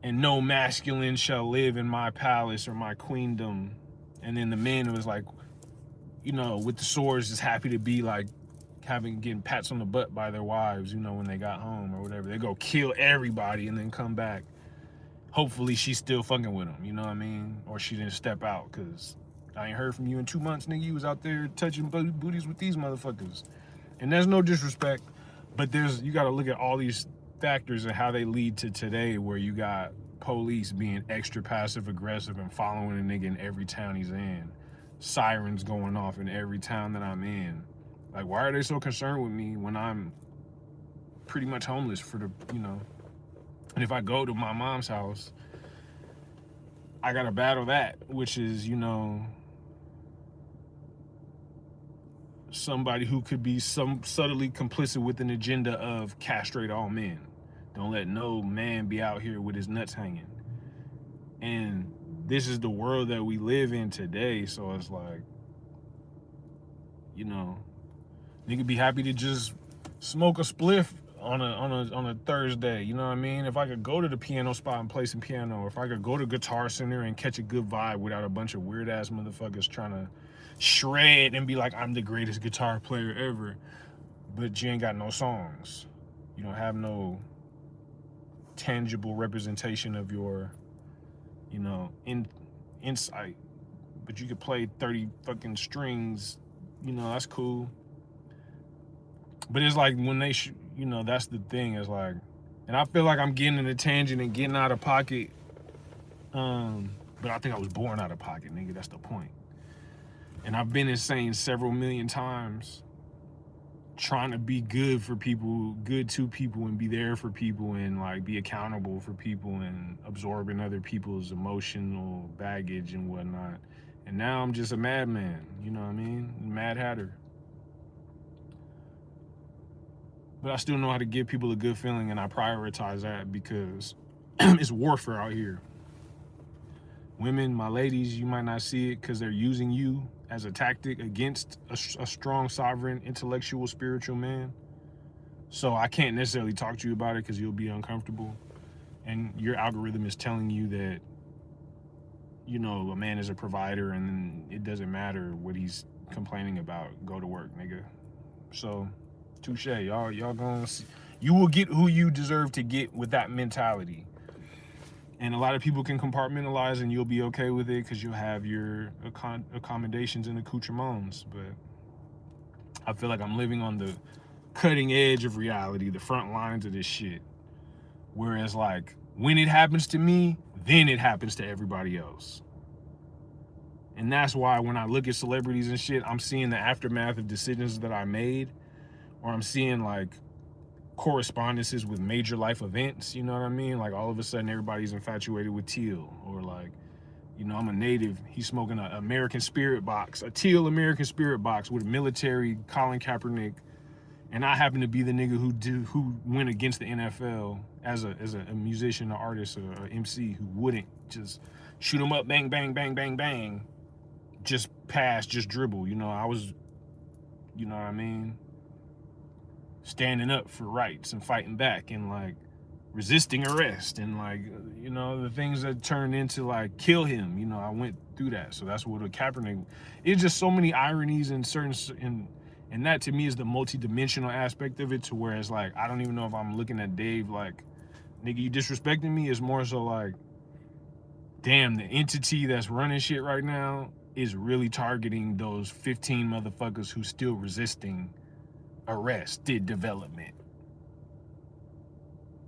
and no masculine shall live in my palace or my queendom. And then the men was like, with the swords, just happy to be like getting pats on the butt by their wives, when they got home or whatever. They go kill everybody and then come back. Hopefully she's still fucking with them, you know what I mean? Or she didn't step out, because I ain't heard from you in 2 months, nigga. You was out there touching booties with these motherfuckers. And there's no disrespect, but you got to look at all these factors and how they lead to today, where you got police being extra passive aggressive and following a nigga in every town he's in. Sirens going off in every town that I'm in. Like, why are they so concerned with me when I'm pretty much homeless and if I go to my mom's house, I gotta battle that, which is, somebody who could be subtly complicit with an agenda of castrate all men. Don't let no man be out here with his nuts hanging. And this is the world that we live in today, so it's like, nigga be happy to just smoke a spliff on a Thursday, you know what I mean? If I could go to the piano spot and play some piano, or if I could go to Guitar Center and catch a good vibe without a bunch of weird ass motherfuckers trying to shred and be like, I'm the greatest guitar player ever, but you ain't got no songs. You don't have no tangible representation of your, insight, but you could play 30 fucking strings, that's cool. But it's like when they, that's the thing. It's like, and I feel like I'm getting in a tangent and getting out of pocket. But I think I was born out of pocket, nigga. That's the point. And I've been insane several million times, trying to be good for people, good to people, and be there for people, and like be accountable for people, and absorbing other people's emotional baggage and whatnot. And now I'm just a madman, you know what I mean? Mad Hatter. But I still know how to give people a good feeling, and I prioritize that because it's warfare out here. Women, my ladies, you might not see it because they're using you as a tactic against a strong, sovereign, intellectual, spiritual man. So I can't necessarily talk to you about it because you'll be uncomfortable. And your algorithm is telling you that, a man is a provider, and it doesn't matter what he's complaining about. Go to work, nigga. So, touche. Y'all gonna see. You will get who you deserve to get with that mentality. And a lot of people can compartmentalize and you'll be okay with it because you'll have your accommodations and accoutrements. But I feel like I'm living on the cutting edge of reality, the front lines of this shit. Whereas, like, when it happens to me, then it happens to everybody else. And that's why when I look at celebrities and shit, I'm seeing the aftermath of decisions that I made, or I'm seeing like correspondences with major life events, you know what I mean? Like all of a sudden everybody's infatuated with Teal, or like, you know, I'm a native, he's smoking an American Spirit box, a Teal American Spirit box with a military Colin Kaepernick, and I happen to be the nigga who went against the NFL as a musician, an artist, an MC who wouldn't just shoot him up, bang, bang, bang, bang, bang, just pass, just dribble. You know, I was, you know what I mean, standing up for rights and fighting back and like resisting arrest and like, you know, the things that turned into like kill him. You know, I went through that. So that's what a Kaepernick. It's just so many ironies in certain and that to me is the multi-dimensional aspect of it, to where it's like I don't even know if I'm looking at Dave like, nigga, you disrespecting me. Is more so like, damn, the entity that's running shit right now is really targeting those 15 motherfuckers who still resisting arrested development.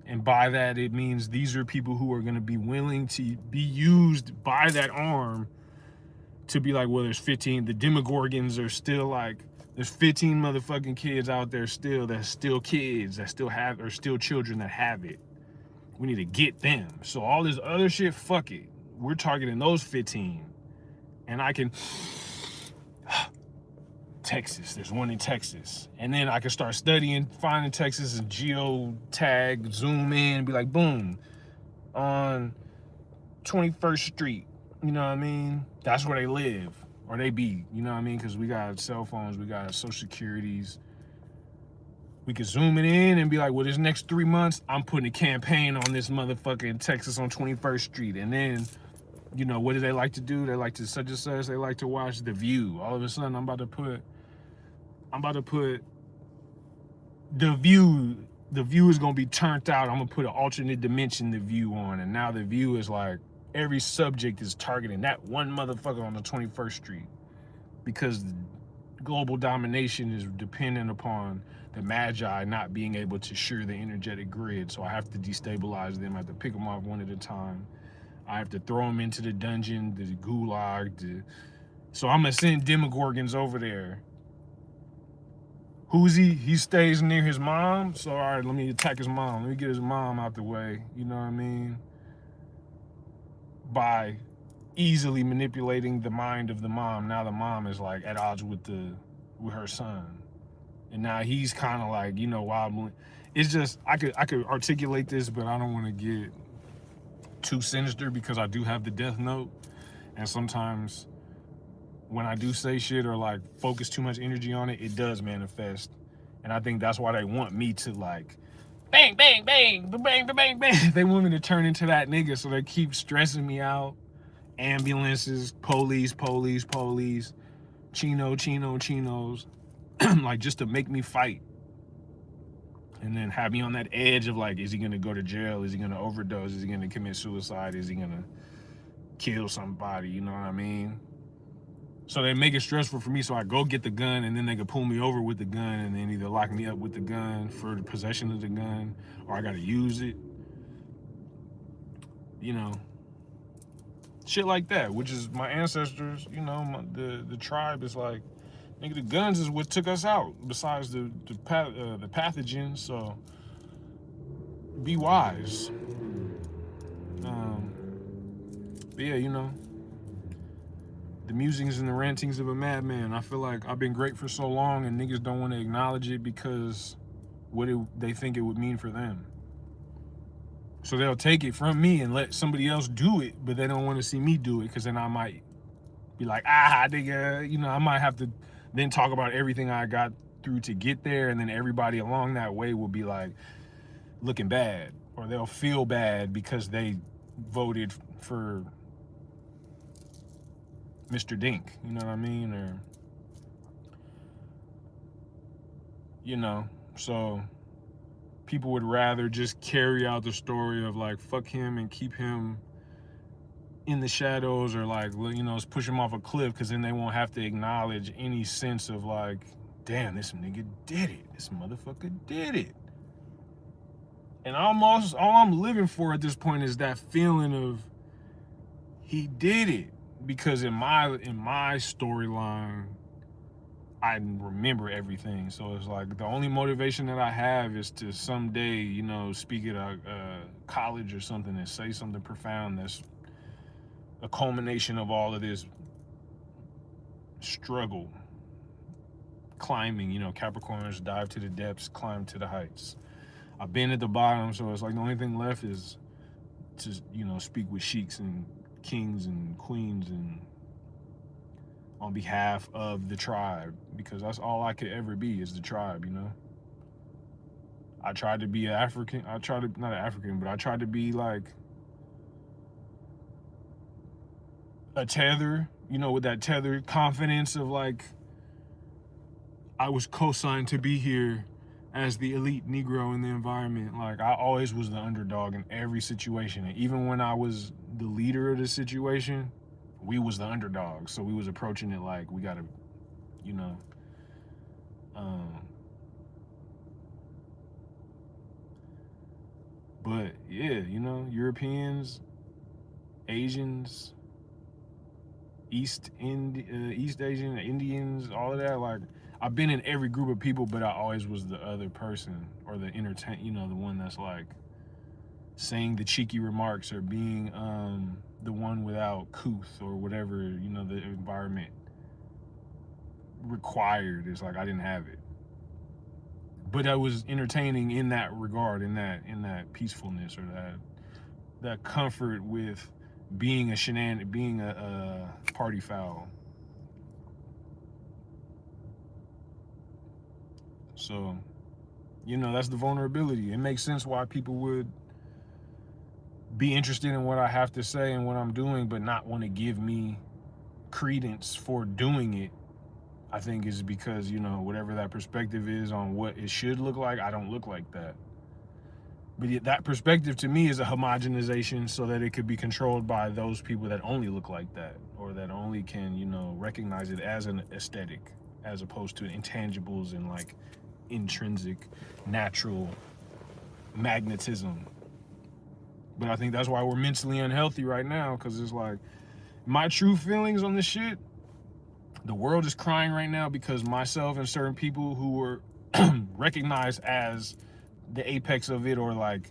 And by that, it means these are people who are going to be willing to be used by that arm to be like, well, there's 15. The Demogorgons are still like, there's 15 motherfucking kids out there still that's still kids that still have, or still children that have it. We need to get them. So all this other shit, fuck it. We're targeting those 15. And I can, Texas, there's one in Texas. And then I can start studying, finding Texas and geotag, zoom in, and be like, boom, on 21st Street. You know what I mean? That's where they live, or they be, you know what I mean? Because we got cell phones, we got social securities. We could zoom it in and be like, well, this next 3 months, I'm putting a campaign on this motherfucker in Texas on 21st Street. And then, you know, what do they like to do? They like to such and such. They like to watch The View. All of a sudden, I'm about to put The View. The View is gonna be turned out. I'm gonna put an alternate dimension The View on, and now The View is like every subject is targeting that one motherfucker on the 21st Street, because global domination is dependent upon the Magi not being able to share the energetic grid. So I have to destabilize them. I have to pick them off one at a time. I have to throw them into the dungeon, the gulag. So I'm gonna send Demogorgons over there. Who's he? He stays near his mom. So all right, let me attack his mom. Let me get his mom out the way. You know what I mean? By easily manipulating the mind of the mom. Now the mom is like at odds with her son, and now he's kind of like, you know, wobbling. It's just I could articulate this, but I don't want to get too sinister because I do have the death note, and sometimes when I do say shit or like focus too much energy on it, it does manifest. And I think that's why they want me to like bang, bang, bang, bang, bang, bang. They want me to turn into that nigga, so they keep stressing me out. Ambulances, police, chinos, like just to make me fight. And then have me on that edge of like, is he gonna go to jail? Is he gonna overdose? Is he gonna commit suicide? Is he gonna kill somebody? You know what I mean? So they make it stressful for me, so I go get the gun, and then they can pull me over with the gun, and then either lock me up with the gun for the possession of the gun, or I gotta use it. You know, shit like that, which is my ancestors. You know, the tribe is like, nigga, the guns is what took us out. Besides the pathogens, so be wise. But yeah, you know. The musings and the rantings of a madman. I feel like I've been great for so long and niggas don't want to acknowledge it because they think it would mean for them. So they'll take it from me and let somebody else do it, but they don't want to see me do it because then I might be like, nigga, you know, I might have to then talk about everything I got through to get there, and then everybody along that way will be like looking bad, or they'll feel bad because they voted for Mr. Dink, you know what I mean? Or, you know, so people would rather just carry out the story of like fuck him and keep him in the shadows, or like, you know, push him off a cliff, because then they won't have to acknowledge any sense of like, damn, this nigga did it. This motherfucker did it. And almost all I'm living for at this point is that feeling of he did it. Because in my storyline, I remember everything. So it's like the only motivation that I have is to someday, you know, speak at a college or something and say something profound that's a culmination of all of this struggle, climbing, you know, Capricorns dive to the depths, climb to the heights. I've been at the bottom, so it's like the only thing left is to, you know, speak with sheiks and kings and queens and on behalf of the tribe, because that's all I could ever be, is the tribe, you know. I tried to be an African, not an African, but I tried to be like a tether, you know, with that tethered confidence of like, I was co-signed to be here as the elite Negro in the environment. Like, I always was the underdog in every situation. And even when I was the leader of the situation, we was the underdog. So we was approaching it like, we gotta, you know, but yeah, you know, Europeans, Asians, East Asian, Indians, all of that. Like, I've been in every group of people, but I always was the other person, or the you know, the one that's like saying the cheeky remarks, or being the one without couth, or whatever, you know, the environment required. It's like I didn't have it, but I was entertaining in that regard, in that peacefulness, or that comfort with being a party foul. So, you know, that's the vulnerability. It makes sense why people would be interested in what I have to say and what I'm doing, but not want to give me credence for doing it. I think is because, you know, whatever that perspective is on what it should look like, I don't look like that. But that perspective to me is a homogenization, so that it could be controlled by those people that only look like that, or that only can, you know, recognize it as an aesthetic, as opposed to intangibles and like intrinsic, natural magnetism. But I think that's why we're mentally unhealthy right now, because it's like, my true feelings on this shit, the world is crying right now because myself and certain people who were recognized as the apex of it, or like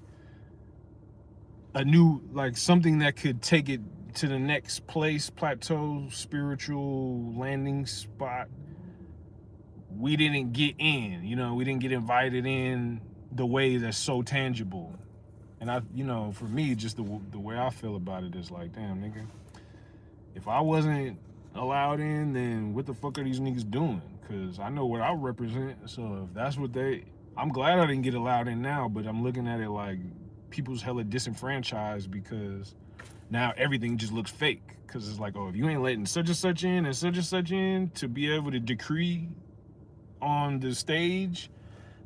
a new, like something that could take it to the next place, plateau, spiritual landing spot, we didn't get in, you know, we didn't get invited in the way that's so tangible. And I, you know, for me, just the way I feel about it is like, damn, nigga, if I wasn't allowed in, then what the fuck are these niggas doing? Because I know what I represent. So if that's what I'm glad I didn't get allowed in now, but I'm looking at it like people's hella disenfranchised, because now everything just looks fake. Because it's like, oh, if you ain't letting such and such in and such in to be able to decree on the stage,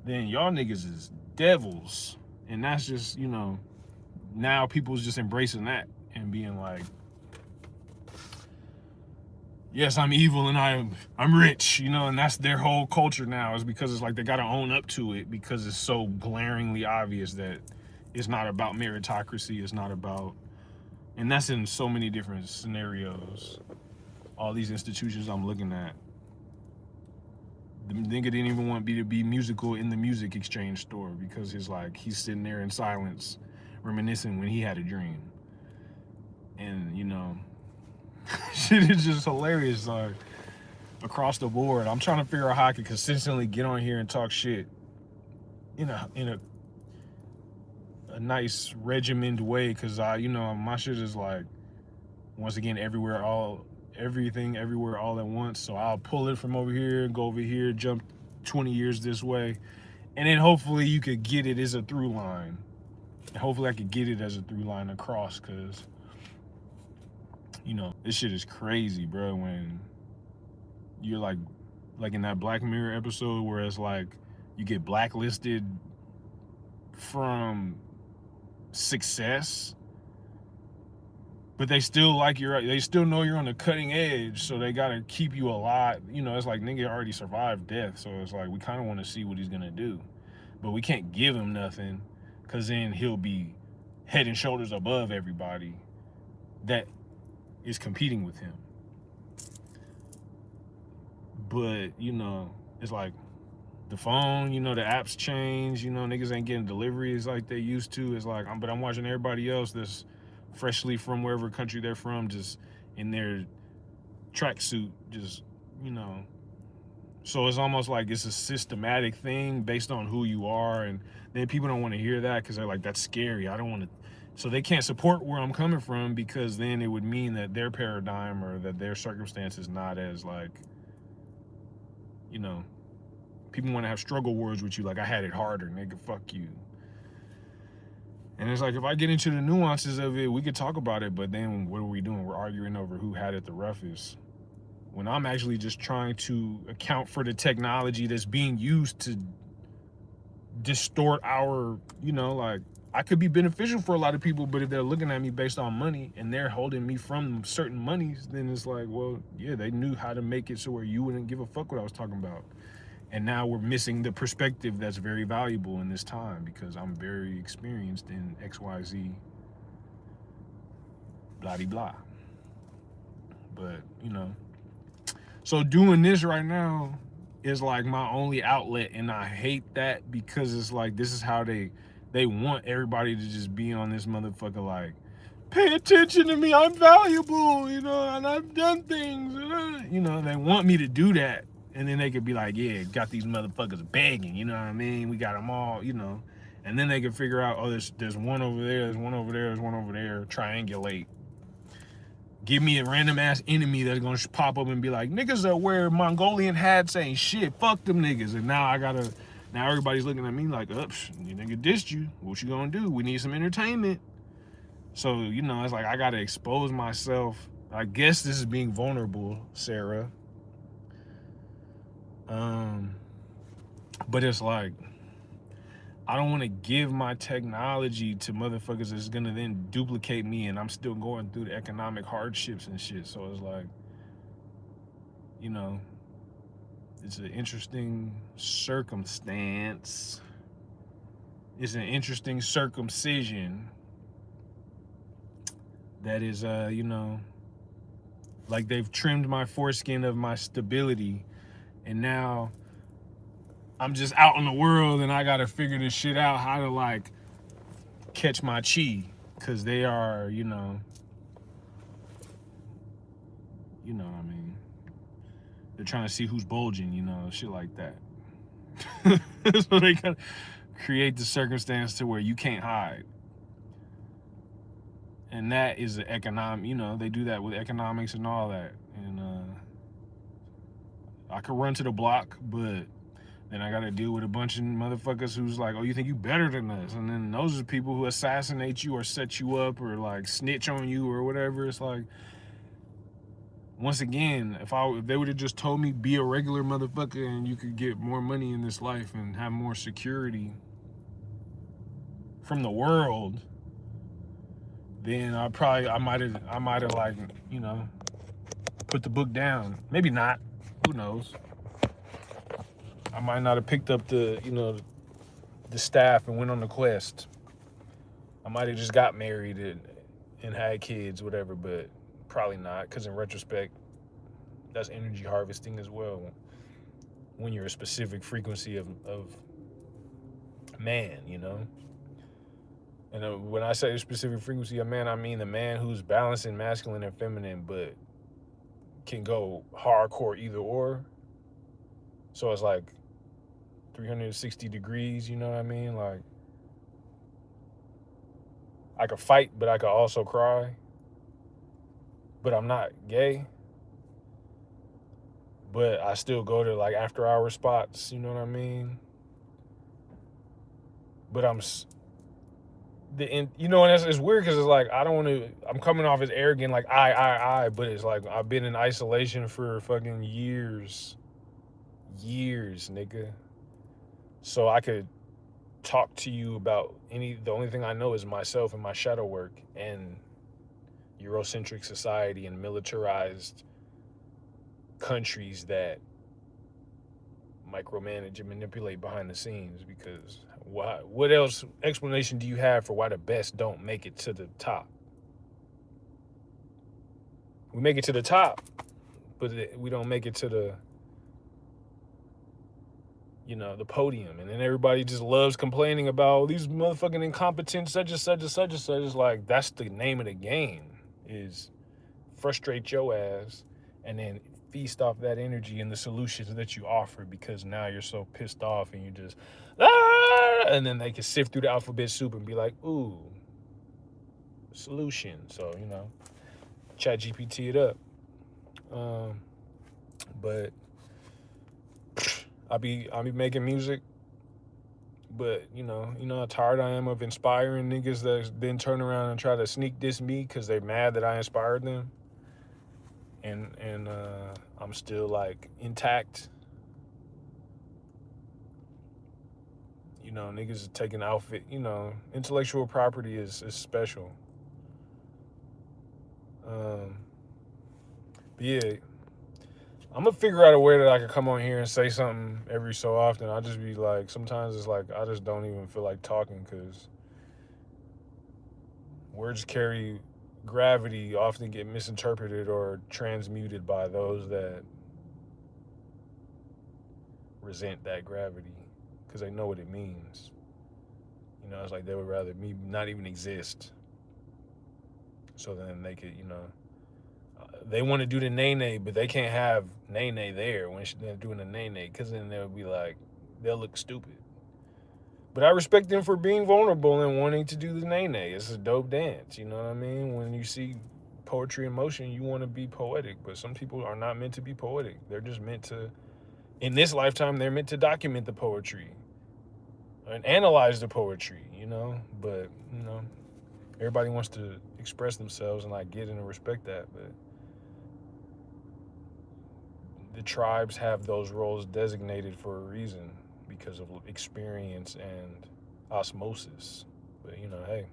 then y'all niggas is devils. And that's just, you know, now people's just embracing that and being like, yes, I'm evil and I'm rich, you know, and that's their whole culture now, is because it's like they gotta own up to it, because it's so glaringly obvious that it's not about meritocracy, it's not about, and that's in so many different scenarios. All these institutions I'm looking at, the nigga didn't even want me to be musical in the music exchange store, because it's like he's sitting there in silence reminiscing when he had a dream. And, you know, shit is just hilarious, like, across the board. I'm trying to figure out how I can consistently get on here and talk shit in a nice regimented way, because you know, my shit is like, once again, everything everywhere all at once. So I'll pull it from over here and go over here, jump 20 years this way, and then hopefully you could get it as a through line. And hopefully I could get it as a through line across, because, you know, this shit is crazy, bro. When you're like in that Black Mirror episode where it's like you get blacklisted from success, but they still they still know you're on the cutting edge, so they gotta keep you alive. You know, it's like nigga already survived death, so it's like we kind of want to see what he's gonna do, but we can't give him nothing, cause then he'll be head and shoulders above everybody that is competing with him. But you know, it's like the phone, you know, the apps change, you know, niggas ain't getting deliveries like they used to. It's like, but I'm watching everybody else that's freshly from wherever country they're from, just in their tracksuit, just, you know. So it's almost like it's a systematic thing based on who you are. And then people don't want to hear that because they're like, that's scary. I don't want to. So they can't support where I'm coming from, because then it would mean that their paradigm or that their circumstance is not as like, you know, people want to have struggle words with you, like I had it harder, nigga, fuck you. And it's like, if I get into the nuances of it, we could talk about it, but then what are we doing? We're arguing over who had it the roughest, when I'm actually just trying to account for the technology that's being used to distort our, you know, like, I could be beneficial for a lot of people, but if they're looking at me based on money and they're holding me from certain monies, then it's like, well, yeah, they knew how to make it so where you wouldn't give a fuck what I was talking about. And now we're missing the perspective that's very valuable in this time, because I'm very experienced in XYZ, blah de blah. But, you know, so doing this right now is like my only outlet, and I hate that, because it's like, this is how they want everybody to just be on this motherfucker, like, pay attention to me, I'm valuable, you know, and I've done things, you know, they want me to do that. And then they could be like, yeah, got these motherfuckers begging, you know what I mean? We got them all, you know. And then they can figure out, oh, there's one over there, there's one over there, there's one over there, triangulate. Give me a random ass enemy that's gonna pop up and be like, niggas that wear Mongolian hats ain't shit, fuck them niggas. And now now everybody's looking at me like, ups, you nigga dissed you, what you gonna do? We need some entertainment. So, you know, it's like, I gotta expose myself. I guess this is being vulnerable, Sarah. But it's like, I don't want to give my technology to motherfuckers that's gonna then duplicate me, and I'm still going through the economic hardships and shit. So it's like, you know, it's an interesting circumstance. It's an interesting circumcision that is, you know, like they've trimmed my foreskin of my stability, and now I'm just out in the world and I gotta figure this shit out, how to like catch my chi, because they are, you know what I mean. They're trying to see who's bulging, you know, shit like that. So they gotta create the circumstance to where you can't hide. And that is the economic, you know, they do that with economics and all that. And I could run to the block, but then I gotta deal with a bunch of motherfuckers who's like, oh, you think you better than us? And then those are the people who assassinate you or set you up or like snitch on you or whatever. It's like, once again, if they would have just told me be a regular motherfucker and you could get more money in this life and have more security from the world, then I might have like, you know, put the book down. Maybe not. Who knows? I might not have picked up the, you know, the staff and went on the quest. I might have just got married and had kids, whatever, but probably not, because in retrospect, that's energy harvesting as well. When you're a specific frequency of man, you know? And when I say a specific frequency of man, I mean the man who's balancing masculine and feminine, but can go hardcore either or. So it's like 360 degrees, you know what I mean? Like, I could fight, but I could also cry. But I'm not gay. But I still go to like after hour spots, you know what I mean? But you know, and it's weird because it's like, I don't want to, I'm coming off as arrogant, like but it's like, I've been in isolation for fucking years, nigga. So I could talk to you about the only thing I know is myself and my shadow work and Eurocentric society and militarized countries that micromanage and manipulate behind the scenes. Because why? What else explanation do you have for why the best don't make it to the top? We make it to the top, but we don't make it to the podium. And then everybody just loves complaining about these motherfucking incompetent such and such and such and such. It's like, that's the name of the game, is frustrate your ass and then feast off that energy and the solutions that you offer, because now you're so pissed off and you just and then they can sift through the alphabet soup and be like, ooh, solution. So, chat GPT it up. But I'll be making music, but how tired I am of inspiring niggas that then turn around and try to sneak diss me because they're mad that I inspired them, and I'm still like intact. Niggas is taking outfit. Intellectual property is special. But yeah, I'm gonna figure out a way that I can come on here and say something every so often. I just be like, sometimes it's like I just don't even feel like talking because words carry gravity, often get misinterpreted or transmuted by those that resent that gravity because they know what it means. It's like they would rather me not even exist. So then they could, they want to do the nay, but they can't have nay there when they're doing the nay because then they'll be like, they'll look stupid. But I respect them for being vulnerable and wanting to do the nay. It's a dope dance, you know what I mean? When you see poetry in motion, you want to be poetic, but some people are not meant to be poetic. They're just meant to, in this lifetime, they're meant to document the poetry and analyze the poetry, But, everybody wants to express themselves, and I get and respect that, but the tribes have those roles designated for a reason because of experience and osmosis. But hey,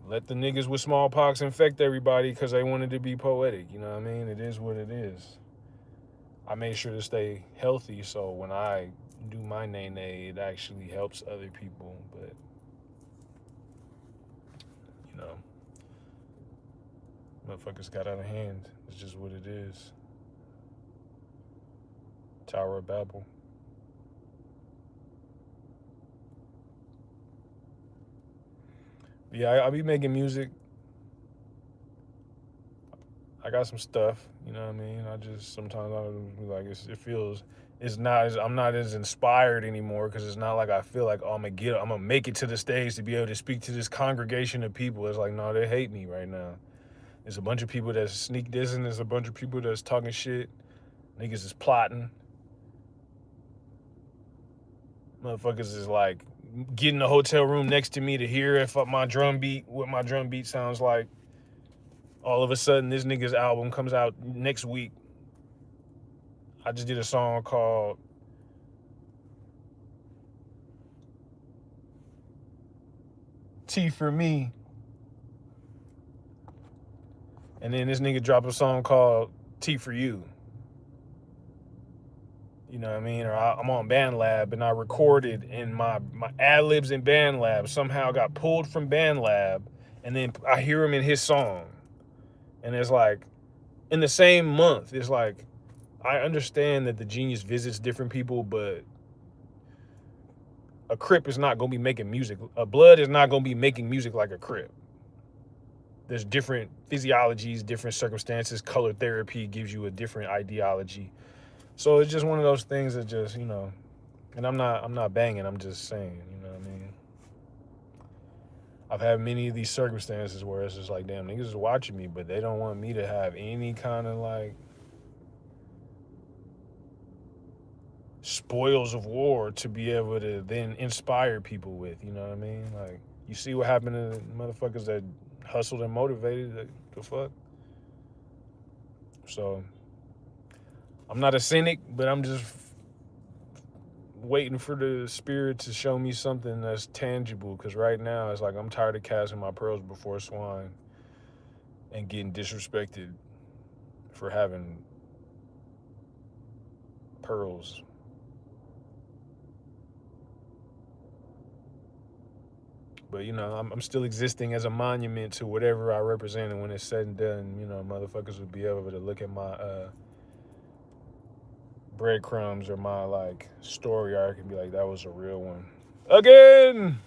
let the niggas with smallpox infect everybody because they wanted to be poetic. You know what I mean? It is what it is. I made sure to stay healthy, so when I do my nay, it actually helps other people. But motherfuckers got out of hand. It's just what it is. Tower of Babel. Yeah, I'll be making music. I got some stuff, you know what I mean? I just sometimes I like I'm not as inspired anymore because it's not like I feel like, oh, I'm gonna make it to the stage to be able to speak to this congregation of people. It's like, no, they hate me right now. There's a bunch of people that's sneak dissing. There's a bunch of people that's talking shit. Niggas is plotting. Motherfuckers is like getting a hotel room next to me to hear if what my drum beat sounds like. All of a sudden, this nigga's album comes out next week. I just did a song called T for Me. And then this nigga dropped a song called T for You. You know what I mean? Or I'm on BandLab and I recorded in my ad-libs in BandLab somehow got pulled from BandLab, and then I hear him in his song. And it's like, in the same month, it's like, I understand that the genius visits different people, but a Crip is not going to be making music. A Blood is not going to be making music like a Crip. There's different physiologies, different circumstances. Color therapy gives you a different ideology. So it's just one of those things that just, and I'm not banging, I'm just saying, you know what I mean? I've had many of these circumstances where it's just like, damn, niggas is watching me, but they don't want me to have any kind of like spoils of war to be able to then inspire people with, you know what I mean? Like, you see what happened to motherfuckers that hustled and motivated, the fuck? So, I'm not a cynic, but I'm just waiting for the spirit to show me something that's tangible. Because right now it's like I'm tired of casting my pearls before swine and getting disrespected for having pearls. But you know, I'm still existing as a monument to whatever I represent, and when it's said and done, you know, motherfuckers would be able to look at my breadcrumbs or my like story arc and be like, that was a real one. Again,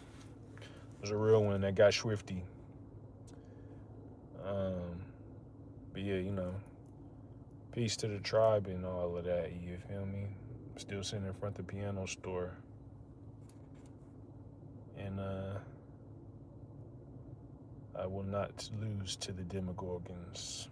it was a real one that got swifty. Um, but yeah, you know, peace to the tribe and all of that. You feel me? Still sitting in front of the piano store, and I will not lose to the Demogorgons.